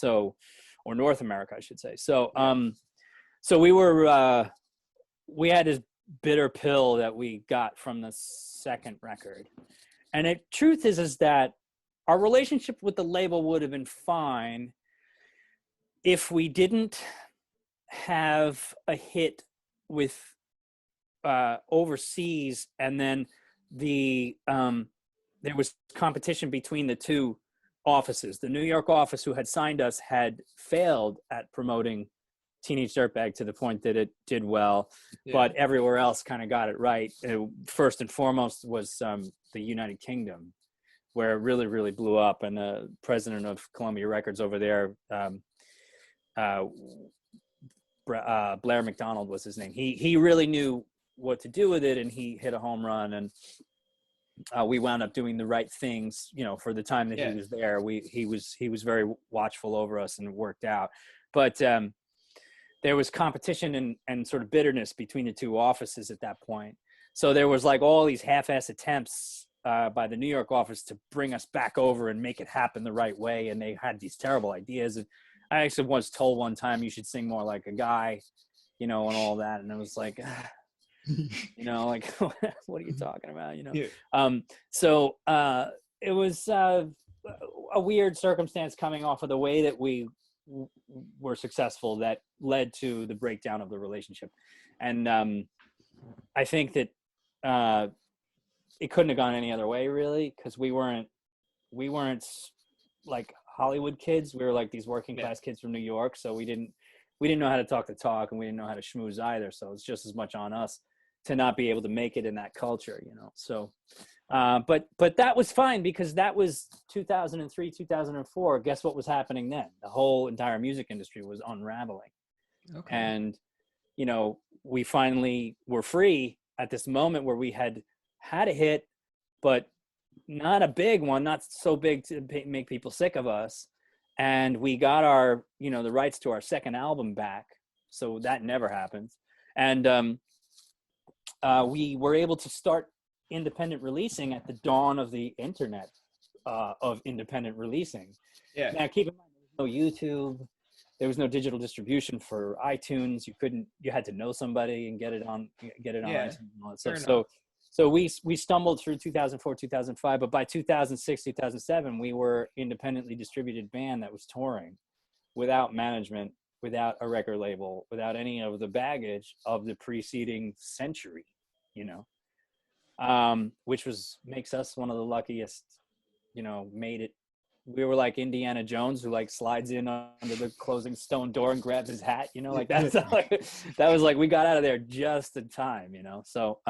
or North America, I should say. So so we had this bitter pill that we got from the second record, and the truth is that our relationship with the label would have been fine if we didn't have a hit with overseas, and then there was competition between the two offices. The New York office, who had signed us, had failed at promoting Teenage Dirtbag to the point that it did well, but everywhere else kind of got it right. First and foremost was the United Kingdom, where it really, really blew up. And the president of Columbia Records over there, Blair McDonald was his name. He really knew what to do with it, and he hit a home run. And we wound up doing the right things, for the time that he was there. He was very watchful over us, and it worked out. But there was competition and sort of bitterness between the two offices at that point. So there was like all these half-ass attempts by the New York office to bring us back over and make it happen the right way. And they had these terrible ideas. And I actually was told one time, you should sing more like a guy, and all that. And I was like, like, what are you talking about? So it was a weird circumstance coming off of the way that we were successful that led to the breakdown of the relationship. And I think that it couldn't have gone any other way, really, because we weren't like Hollywood kids. We were like these working class kids from New York, so we didn't know how to talk the talk, and we didn't know how to schmooze either. So it's just as much on us to not be able to make it in that culture, So but that was fine, because that was 2003, 2004. Guess what was happening then? The whole entire music industry was unraveling. Okay. And we finally were free at this moment where we had a hit, but not a big one, not so big to make people sick of us. And we got our, the rights to our second album back. So that never happened. And we were able to start independent releasing at the dawn of the internet, of independent releasing. Yeah. Now, keep in mind, there was no YouTube. There was no digital distribution for iTunes. You had to know somebody and get it on iTunes and all that stuff. So we stumbled through 2004, 2005, but by 2006, 2007, we were independently distributed band that was touring without management, without a record label, without any of the baggage of the preceding century, which makes us one of the luckiest, made it. We were like Indiana Jones, who like slides in under the closing stone door and grabs his hat, like that's like, that was like, we got out of there just in time, So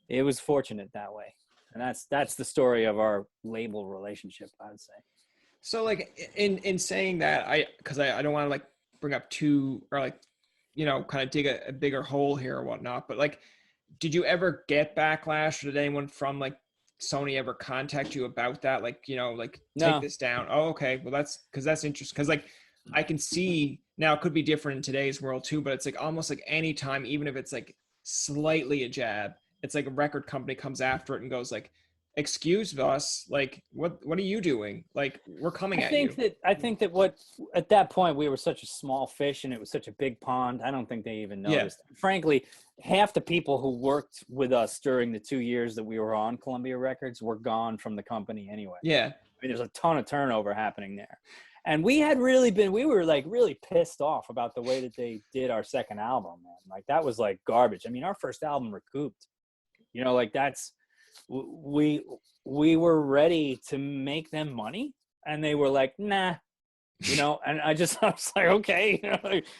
it was fortunate that way. And that's the story of our label relationship, I would say. So like in saying that, because I don't want to like bring up too, or like, kind of dig a bigger hole here or whatnot, but like, did you ever get backlash, or did anyone from like Sony ever contact you about that? Like, like take this down. Oh, okay. Well, that's interesting. Cause like I can see now, it could be different in today's world too, but it's like almost like any time, even if it's like slightly a jab, it's like a record company comes after it and goes like, excuse us, like what are you doing? Like we're coming at you. I think that what at that point we were such a small fish and it was such a big pond. I don't think they even noticed. Yeah. Frankly, half the people who worked with us during the 2 years that we were on Columbia Records were gone from the company anyway. Yeah. I mean, there's a ton of turnover happening there. And we were like really pissed off about the way that they did our second album, man. Like that was like garbage. I mean, our first album recouped, like that's, we were ready to make them money and they were like, nah, and I was like, okay,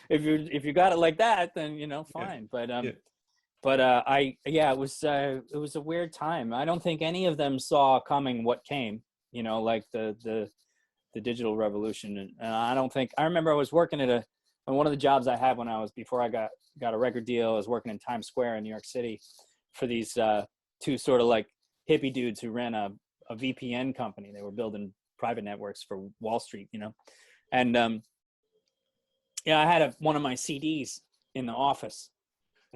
if you got it like that, then, fine. Yeah. But it was a weird time. I don't think any of them saw coming what came, like the digital revolution. And I remember I was working at one of the jobs I had before I got a record deal. I was working in Times Square in New York City for these two sort of like hippie dudes who ran a VPN company. They were building private networks for Wall Street, and I had one of my CDs in the office.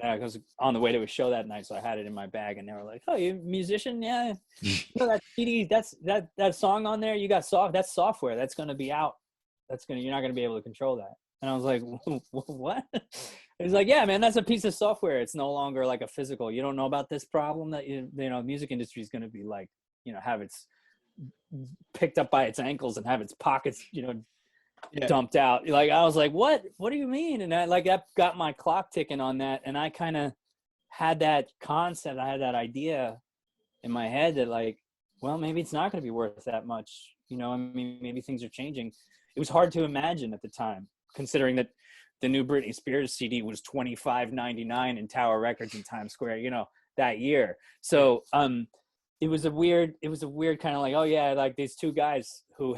I was on the way to a show that night, so I had it in my bag, and they were like, "Oh, you're a musician? Yeah, that CD, that song on there, you got that's software. That's going to be out. You're not going to be able to control that." And I was like, "What?" It's like, "Yeah, man, that's a piece of software. It's no longer like a physical. You don't know about this problem that music industry is going to be like, have its picked up by its ankles and have its pockets, dumped out." Like, I was like, what do you mean? And that got my clock ticking on that. And I kind of had that concept. I had that idea in my head that, like, well, maybe it's not going to be worth that much. I mean, maybe things are changing. It was hard to imagine at the time, considering that the new Britney Spears CD was $25.99 in Tower Records in Times Square, that year. So, it was a weird kind of like, oh yeah, like these two guys who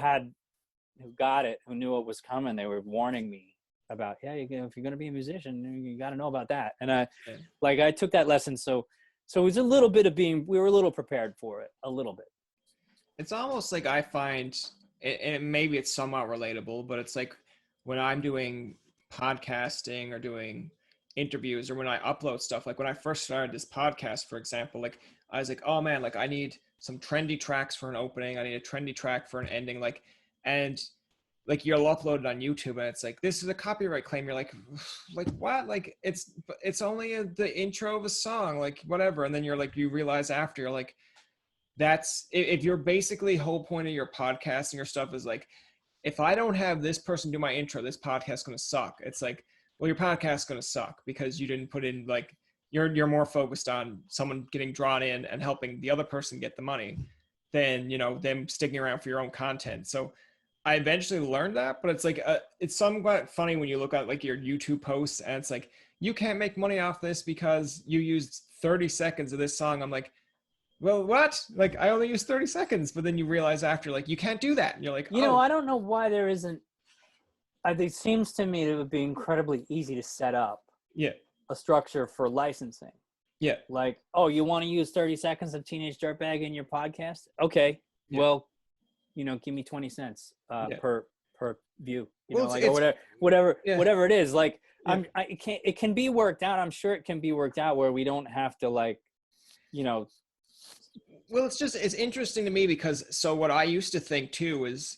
got it, who knew what was coming. They were warning me about, if you're going to be a musician, you got to know about that. And I took that lesson. So it was a little bit of we were a little prepared for it, a little bit. It's almost like I find, and maybe it's somewhat relatable, but it's like when I'm doing podcasting or doing interviews or when I upload stuff, like when I first started this podcast, for example, like I was like, oh man, like I need some trendy tracks for an opening. I need a trendy track for an ending. And like you'll upload it on YouTube and it's like, this is a copyright claim. You're like what? Like it's only the intro of a song, like whatever. And then you realize after, you're like, that's, if you're basically whole point of your podcasting or stuff is like, if I don't have this person do my intro, this podcast is going to suck. It's like, well, your podcast is going to suck because you didn't put in, like, you're more focused on someone getting drawn in and helping the other person get the money than, them sticking around for your own content. So I eventually learned that, but it's like, it's somewhat funny when you look at like your YouTube posts and it's like, you can't make money off this because you used 30 seconds of this song. I'm like, well, what? Like, I only used 30 seconds, but then you realize after, like, you can't do that. And you're like, I don't know why there isn't, it seems to me that it would be incredibly easy to set up a structure for licensing. Yeah. Like, oh, you want to use 30 seconds of Teenage Dirtbag in your podcast? Okay. Yeah. Well, give me 20 cents per view. Whatever it is. Like, it can be worked out. I'm sure it can be worked out where we don't have to, like, Well, it's interesting to me because, so what I used to think too is,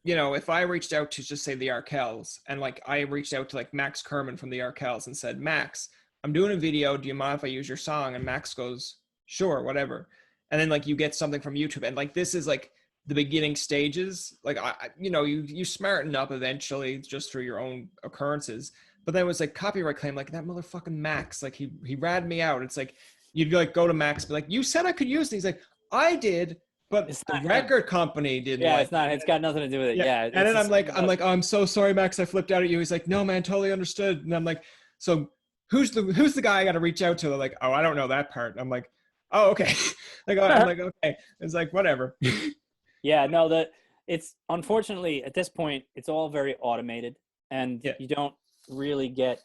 if I reached out to just say the Arkells and like I reached out to like Max Kerman from the Arkells and said, Max, I'm doing a video. Do you mind if I use your song? And Max goes, sure, whatever. And then like you get something from YouTube and like, this is like the beginning stages. Like, you smarten up eventually just through your own occurrences. But then it was like copyright claim, like that motherfucking Max, like he ratted me out. It's like, you'd like go to Max, be like, you said I could use these. Like, I did, but the record company didn't. Yeah, it's not. It's got nothing to do with it. Yeah. And then I'm like, oh, I'm so sorry, Max. I flipped out at you. He's like, no, man, totally understood. And I'm like, so who's the guy I got to reach out to? They're like, oh, I don't know that part. I'm like, oh, okay. I'm like, okay. It's like, whatever. Yeah, no, it's unfortunately at this point, it's all very automated and you don't really get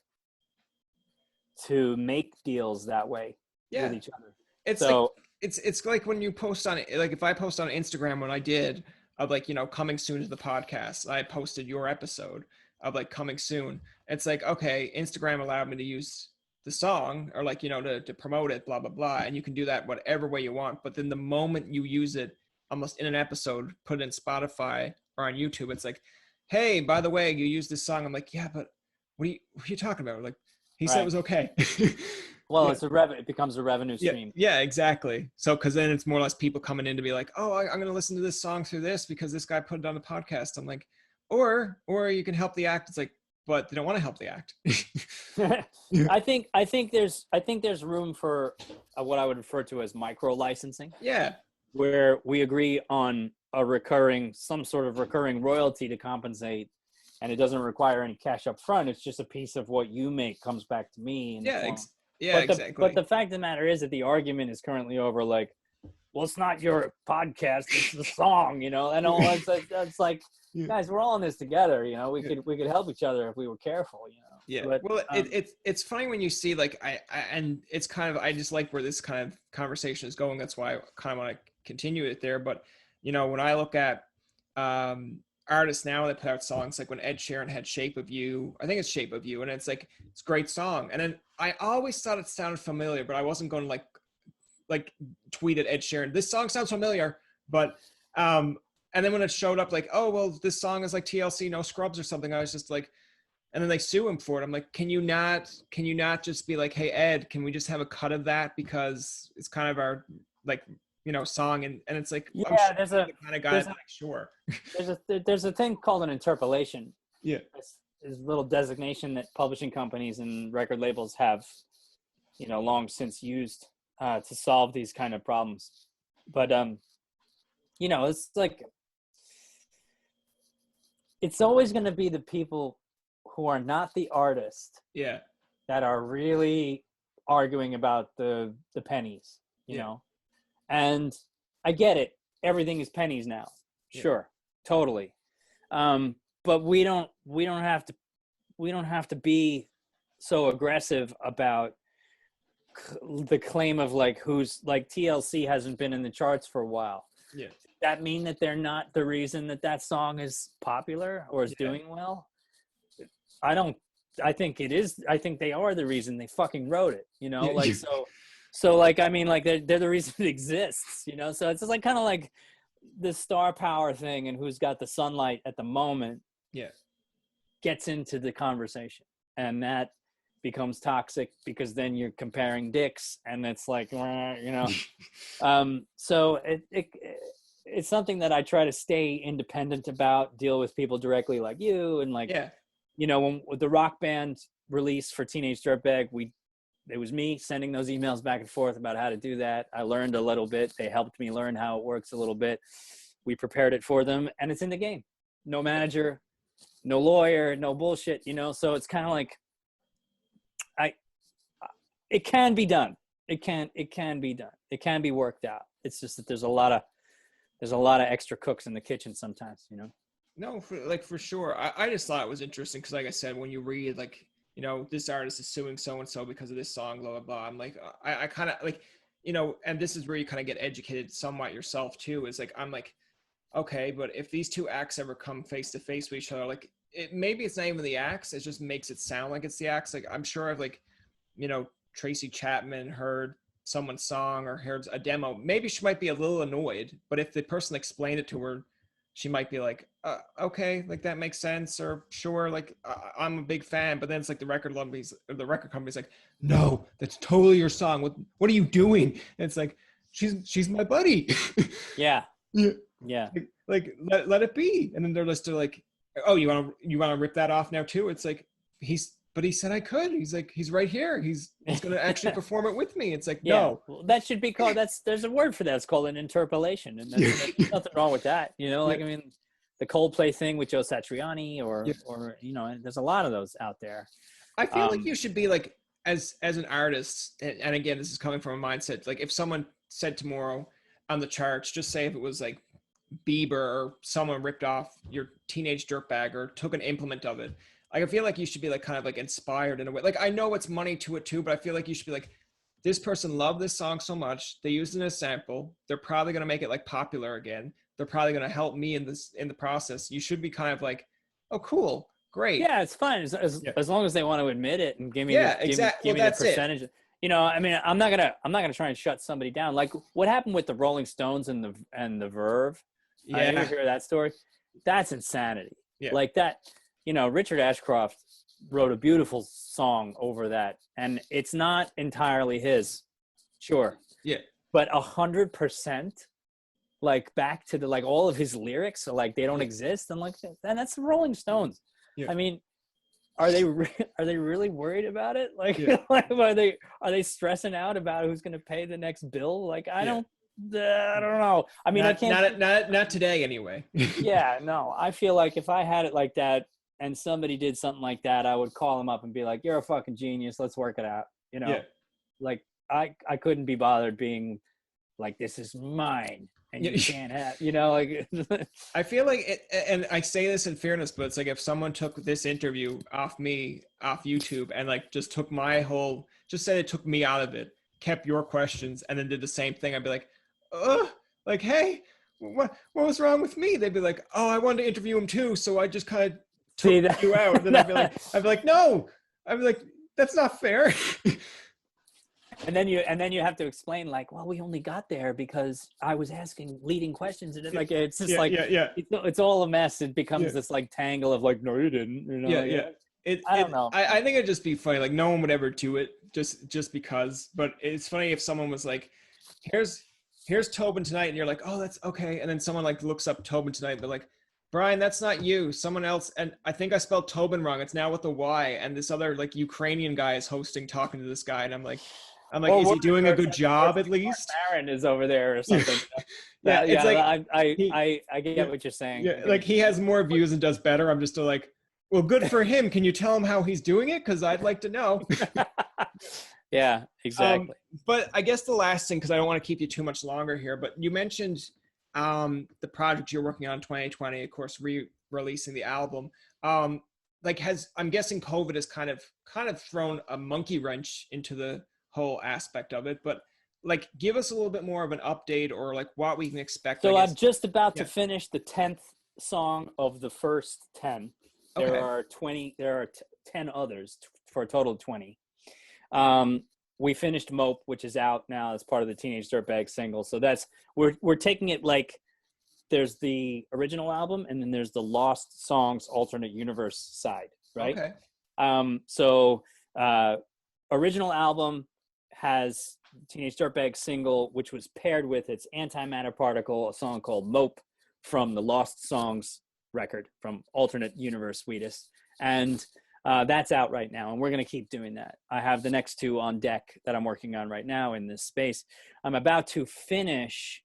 to make deals that way. With each other. It's like when you post on it, like if I post on Instagram, when I did of like, coming soon to the podcast, I posted your episode of like coming soon. It's like, okay, Instagram allowed me to use the song or like, to promote it, blah, blah, blah. And you can do that whatever way you want. But then the moment you use it almost in an episode, put it in Spotify or on YouTube, it's like, hey, by the way, you used this song. I'm like, yeah, but what are you talking about? Like, he said it was okay. Well, it becomes a revenue stream. Yeah, exactly. So, because then it's more or less people coming in to be like, oh, I'm going to listen to this song through this because this guy put it on the podcast. I'm like, or you can help the act. It's like, but they don't want to help the act. I think there's room for what I would refer to as micro licensing. Yeah. Where we agree on some sort of recurring royalty to compensate. And it doesn't require any cash up front. It's just a piece of what you make comes back to me. Exactly. But the fact of the matter is that the argument is currently over, like, well, it's not your podcast, it's the song, you know, and all that's like, guys, we're all in this together, you know. We could help each other if we were careful, you know. Yeah. But, well, it's funny when you see like I and it's kind of, I just like where this kind of conversation is going. That's why I kind of want to continue it there. But you know, when I look at artists now that put out songs, like when Ed Sheeran had Shape of You, I think it's Shape of You, and it's like, it's a great song. And then I always thought it sounded familiar, but I wasn't going to like tweet at Ed Sheeran, this song sounds familiar. But and then when it showed up, like, oh well, this song is like TLC No Scrubs or something, I was just like, and then they sue him for it. I'm like, can you not just be like, hey Ed, can we just have a cut of that, because it's kind of our, like, you know, song. And it's like, yeah, sure there's the kind of guy like, sure. there's a thing called an interpolation. Yeah. Is a little designation that publishing companies and record labels have, you know, long since used to solve these kind of problems. But you know, it's like, it's always going to be the people who are not the artist, that are really arguing about the pennies, you know. And I get it, everything is pennies now, sure, totally. But we don't have to be so aggressive about the claim of like, who's like, TLC hasn't been in the charts for a while. Yeah. Does that mean that they're not the reason that song is popular or is doing well? I think it is. I think they are the reason. They fucking wrote it, you know, like, so like, I mean, like they're the reason it exists, you know? So it's just like, kind of like the star power thing, and who's got the sunlight at the moment gets into the conversation, and that becomes toxic, because then you're comparing dicks, and it's like, you know. So it's something that I try to stay independent about, deal with people directly like you, and like, you know, when with the Rock Band release for Teenage Dirtbag, it was me sending those emails back and forth about how to do that. I learned a little bit. They helped me learn how it works a little bit. We prepared it for them, and it's in the game. No manager, no lawyer, no bullshit, you know? So it's kind of like, it can be done. It can be done. It can be worked out. It's just that there's a lot of extra cooks in the kitchen sometimes, you know? No, for sure. I just thought it was interesting, because like I said, when you read like, you know, this artist is suing so-and-so because of this song, blah, blah, blah. I'm like, I kind of like, you know, and this is where you kind of get educated somewhat yourself too, is like, I'm like, okay, but if these two acts ever come face to face with each other, like, maybe it's not even the acts, it just makes it sound like it's the acts. Like, I'm sure I've, like, you know, Tracy Chapman heard someone's song or heard a demo, maybe she might be a little annoyed, but if the person explained it to her, she might be like, okay, like that makes sense, or sure, like I'm a big fan. But then it's like the record company's like, no, that's totally your song. What are you doing? And it's like, she's my buddy. Yeah. Like let it be. And then they're just like, oh, you want to rip that off now too? It's like, but he said I could. He's like, he's right here. He's going to actually perform it with me. It's like, no. Well, that should be called, there's a word for that. It's called an interpolation. And there's nothing wrong with that. You know, like, I mean, the Coldplay thing with Joe Satriani or, you know, there's a lot of those out there. I feel like you should be like, as an artist, and again, this is coming from a mindset, like if someone said tomorrow on the charts, just say if it was like Bieber or someone ripped off your Teenage Dirtbag or took an implement of it, like, I feel like you should be like kind of like inspired in a way. Like, I know it's money to it too, but I feel like you should be like, this person loved this song so much, they used it as a sample, they're probably going to make it like popular again, they're probably going to help me in the process. You should be kind of like, oh cool, great. Yeah, it's fine as long as they want to admit it and give me the percentage. It. You know, I mean, I'm not gonna try and shut somebody down. Like what happened with the Rolling Stones and the Verve. You ever hear that story? That's insanity. Yeah. Like that. You know, Richard Ashcroft wrote a beautiful song over that, and it's not entirely his, sure. Yeah. But 100%, like back to the like all of his lyrics, so like they don't exist, and like, and that's the Rolling Stones. Yeah. I mean, are they really worried about it? Like, like are they stressing out about who's going to pay the next bill? Like, I don't know. I mean, I can't. Not today, anyway. Yeah, no. I feel like if I had it like that, and somebody did something like that, I would call them up and be like, "You're a fucking genius. Let's work it out." You know, like I couldn't be bothered being like this is mine and you can't have, you know, like. I feel like it, and I say this in fairness, but it's like if someone took this interview off YouTube and like just took just said it took me out of it, kept your questions, and then did the same thing, I'd be like, like, hey, what was wrong with me? They'd be like, oh, I wanted to interview him too, so I just kind of took you out. And then I'd be like, no, I'd be like, that's not fair. And then you have to explain like, well, we only got there because I was asking leading questions, and like it's just it's all a mess. It becomes this like tangle of like, no, you didn't. You know, I don't know. I think it'd just be funny. Like no one would ever do it just because. But it's funny if someone was like, here's Tobin Tonight, and you're like, oh, that's okay. And then someone like looks up Tobin Tonight, and they're like, Brian, that's not you. Someone else. And I think I spelled Tobin wrong. It's now with a Y. And this other like Ukrainian guy is hosting, talking to this guy, and I'm like, is he doing a good job at least? Aaron is over there or something. It's like I get what you're saying. Yeah, like he has more views and does better. I'm just like, well, good for him. Can you tell him how he's doing it? Because I'd like to know. Yeah, exactly. But I guess the last thing, because I don't want to keep you too much longer here, but you mentioned the project you're working on in 2020, of course, re-releasing the album. I'm guessing COVID has kind of thrown a monkey wrench into the whole aspect of it, but like give us a little bit more of an update or like what we can expect. So I'm just about to finish the 10th song of the first 10. There are 10 others for a total of 20. We finished Mope, which is out now as part of the Teenage Dirtbag single. So that's we're taking it like there's the original album and then there's the Lost Songs alternate universe side, right? So original album has Teenage Dirtbag single, which was paired with its Antimatter Particle, a song called Mope from the Lost Songs record from alternate universe Wheatus. And that's out right now, and we're going to keep doing that. I have the next two on deck that I'm working on right now in this space. I'm about to finish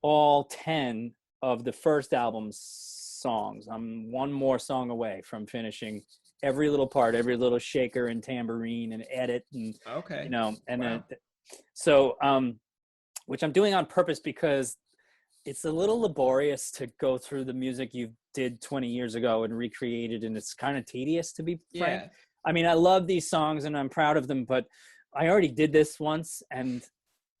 all 10 of the first album's songs. I'm one more song away from finishing every little part, every little shaker and tambourine and edit and you know, and wow. So which I'm doing on purpose because it's a little laborious to go through the music you did 20 years ago and recreate it, and it's kind of tedious, to be frank. I mean, I love these songs and I'm proud of them, but I already did this once, and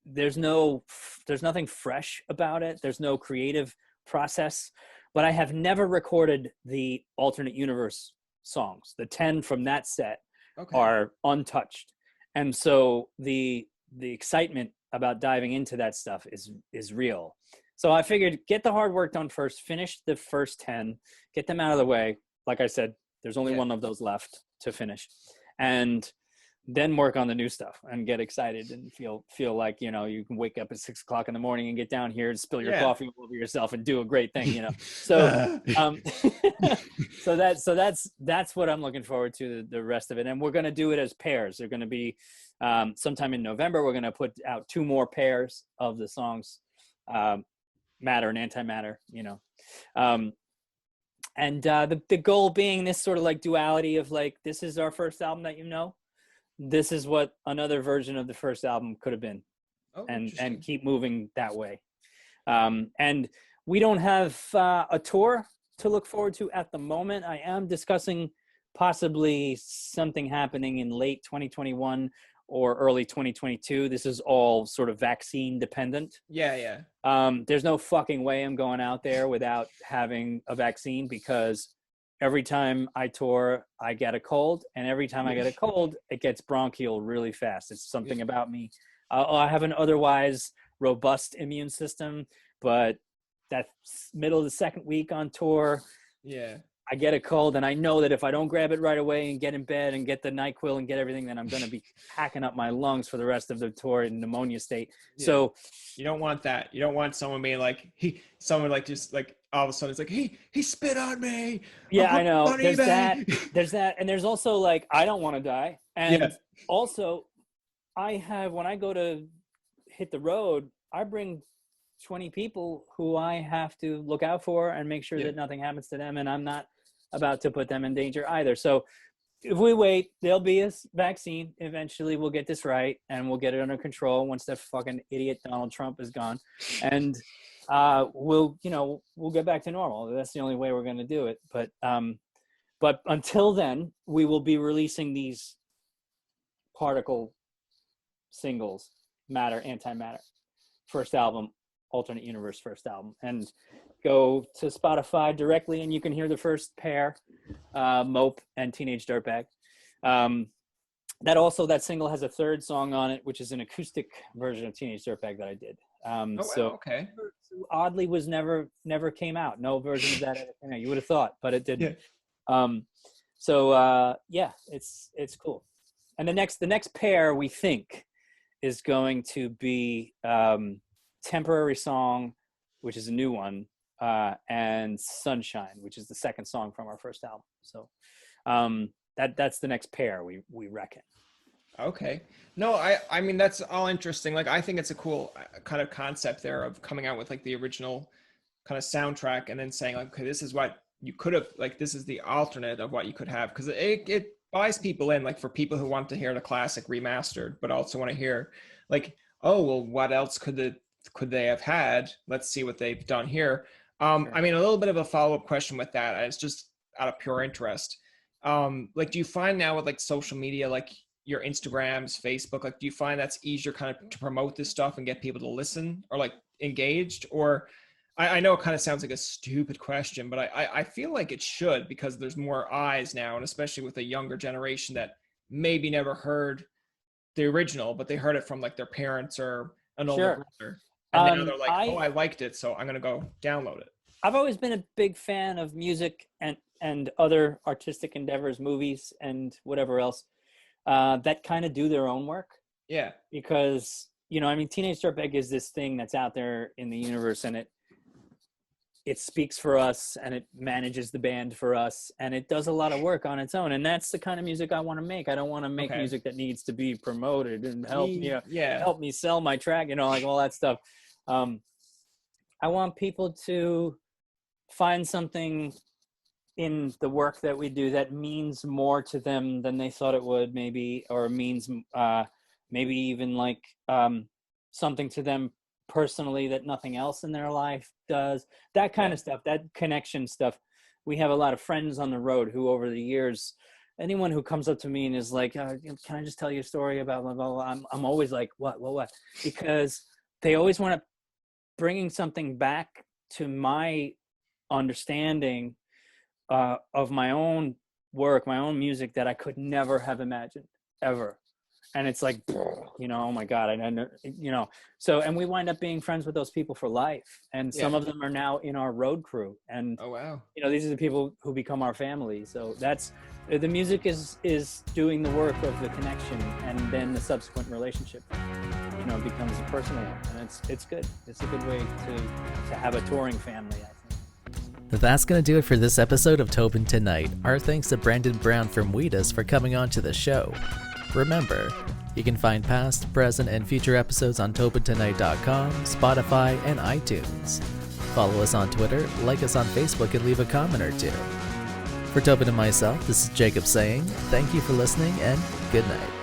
there's nothing fresh about it. There's no creative process. But I have never recorded the alternate universe songs. The 10 from that set are untouched, and so the excitement about diving into that stuff is real. So I figured get the hard work done first, finish the first 10, get them out of the way. Like I said, there's only one of those left to finish, and then work on the new stuff and get excited and feel like, you know, you can wake up at 6 o'clock in the morning and get down here and spill your coffee all over yourself and do a great thing, you know? So, so that's what I'm looking forward to, the rest of it. And we're going to do it as pairs. They're going to be, sometime in November, we're going to put out 2 more pairs of the songs, Matter and Antimatter, you know? And the goal being this sort of like duality of like, this is our first album that, you know, this is what another version of the first album could have been, and keep moving that way. And we don't have a tour to look forward to at the moment. I am discussing possibly something happening in late 2021 or early 2022. This is all sort of vaccine dependent. There's no fucking way I'm going out there without having a vaccine, because every time I tour, I get a cold, and every time I get a cold, it gets bronchial really fast. It's something about me. I have an otherwise robust immune system, but that middle of the second week on tour, I get a cold, and I know that if I don't grab it right away and get in bed and get the NyQuil and get everything, then I'm going to be packing up my lungs for the rest of the tour in pneumonia state. So you don't want that. You don't want someone being like, just like all of a sudden it's like, he spit on me. Yeah, I know. There's that. And there's also like, I don't want to die. And also when I go to hit the road, I bring 20 people who I have to look out for and make sure that nothing happens to them. And I'm not about to put them in danger either. So if we wait, there'll be a vaccine. Eventually, we'll get this right, and we'll get it under control once that fucking idiot Donald Trump is gone, and we'll get back to normal. That's the only way we're going to do it. But until then, we will be releasing these particle singles, Matter, Antimatter, first album, Alternate Universe first album, and go to Spotify directly, and you can hear the first pair, Mope and Teenage Dirtbag. That single has a third song on it, which is an acoustic version of Teenage Dirtbag that I did. Okay. Oddly, was never came out. No version of that. You would have thought, but it didn't. Yeah. It's cool. And the next pair we think is going to be Temporary Song, which is a new one, and Sunshine, which is the second song from our first album. So that's the next pair we reckon. Okay. No, I mean, that's all interesting. Like, I think it's a cool kind of concept there of coming out with like the original kind of soundtrack and then saying like, okay, this is what you could have, like, this is the alternate of what you could have. Cause it buys people in, like, for people who want to hear the classic remastered, but also want to hear like, oh, well, what else could they have had? Let's see what they've done here. Sure. I mean, a little bit of a follow-up question with that. It's just out of pure interest. Like, do you find now with like social media, like your Instagrams, Facebook, like, do you find that's easier kind of to promote this stuff and get people to listen or like engaged? Or I know it kind of sounds like a stupid question, but I feel like it should, because there's more eyes now, and especially with a younger generation that maybe never heard the original, but they heard it from like their parents or an older brother. And now they're like, I liked it, so I'm going to go download it. I've always been a big fan of music and other artistic endeavors, movies and whatever else, that kind of do their own work. Yeah. Because, I mean, Teenage Dirtbag is this thing that's out there in the universe, and it speaks for us, and it manages the band for us, and it does a lot of work on its own. And that's the kind of music I want to make. I don't want to make music that needs to be promoted and help me sell my track, like all that stuff. I want people to find something in the work that we do that means more to them than they thought it would, maybe, or means maybe even like something to them personally that nothing else in their life does. That kind of stuff, that connection stuff. We have a lot of friends on the road who, over the years, anyone who comes up to me and is like, can I just tell you a story about blah, blah, blah? I'm always like, what? Because they always want to bringing something back to my understanding of my own work, my own music, that I could never have imagined ever. And it's like, oh my God, I know, so, and we wind up being friends with those people for life. And some of them are now in our road crew. And, oh, wow. These are the people who become our family. So the music is doing the work of the connection, and then the subsequent relationship, becomes a personal one. And it's good. It's a good way to have a touring family, I think. That's going to do it for this episode of Tobin Tonight. Our thanks to Brandon Brown from Wheatus for coming on to the show. Remember, you can find past, present, and future episodes on TobinTonight.com, Spotify, and iTunes. Follow us on Twitter, like us on Facebook, and leave a comment or two. For Tobin and myself, this is Jacob saying thank you for listening, and good night.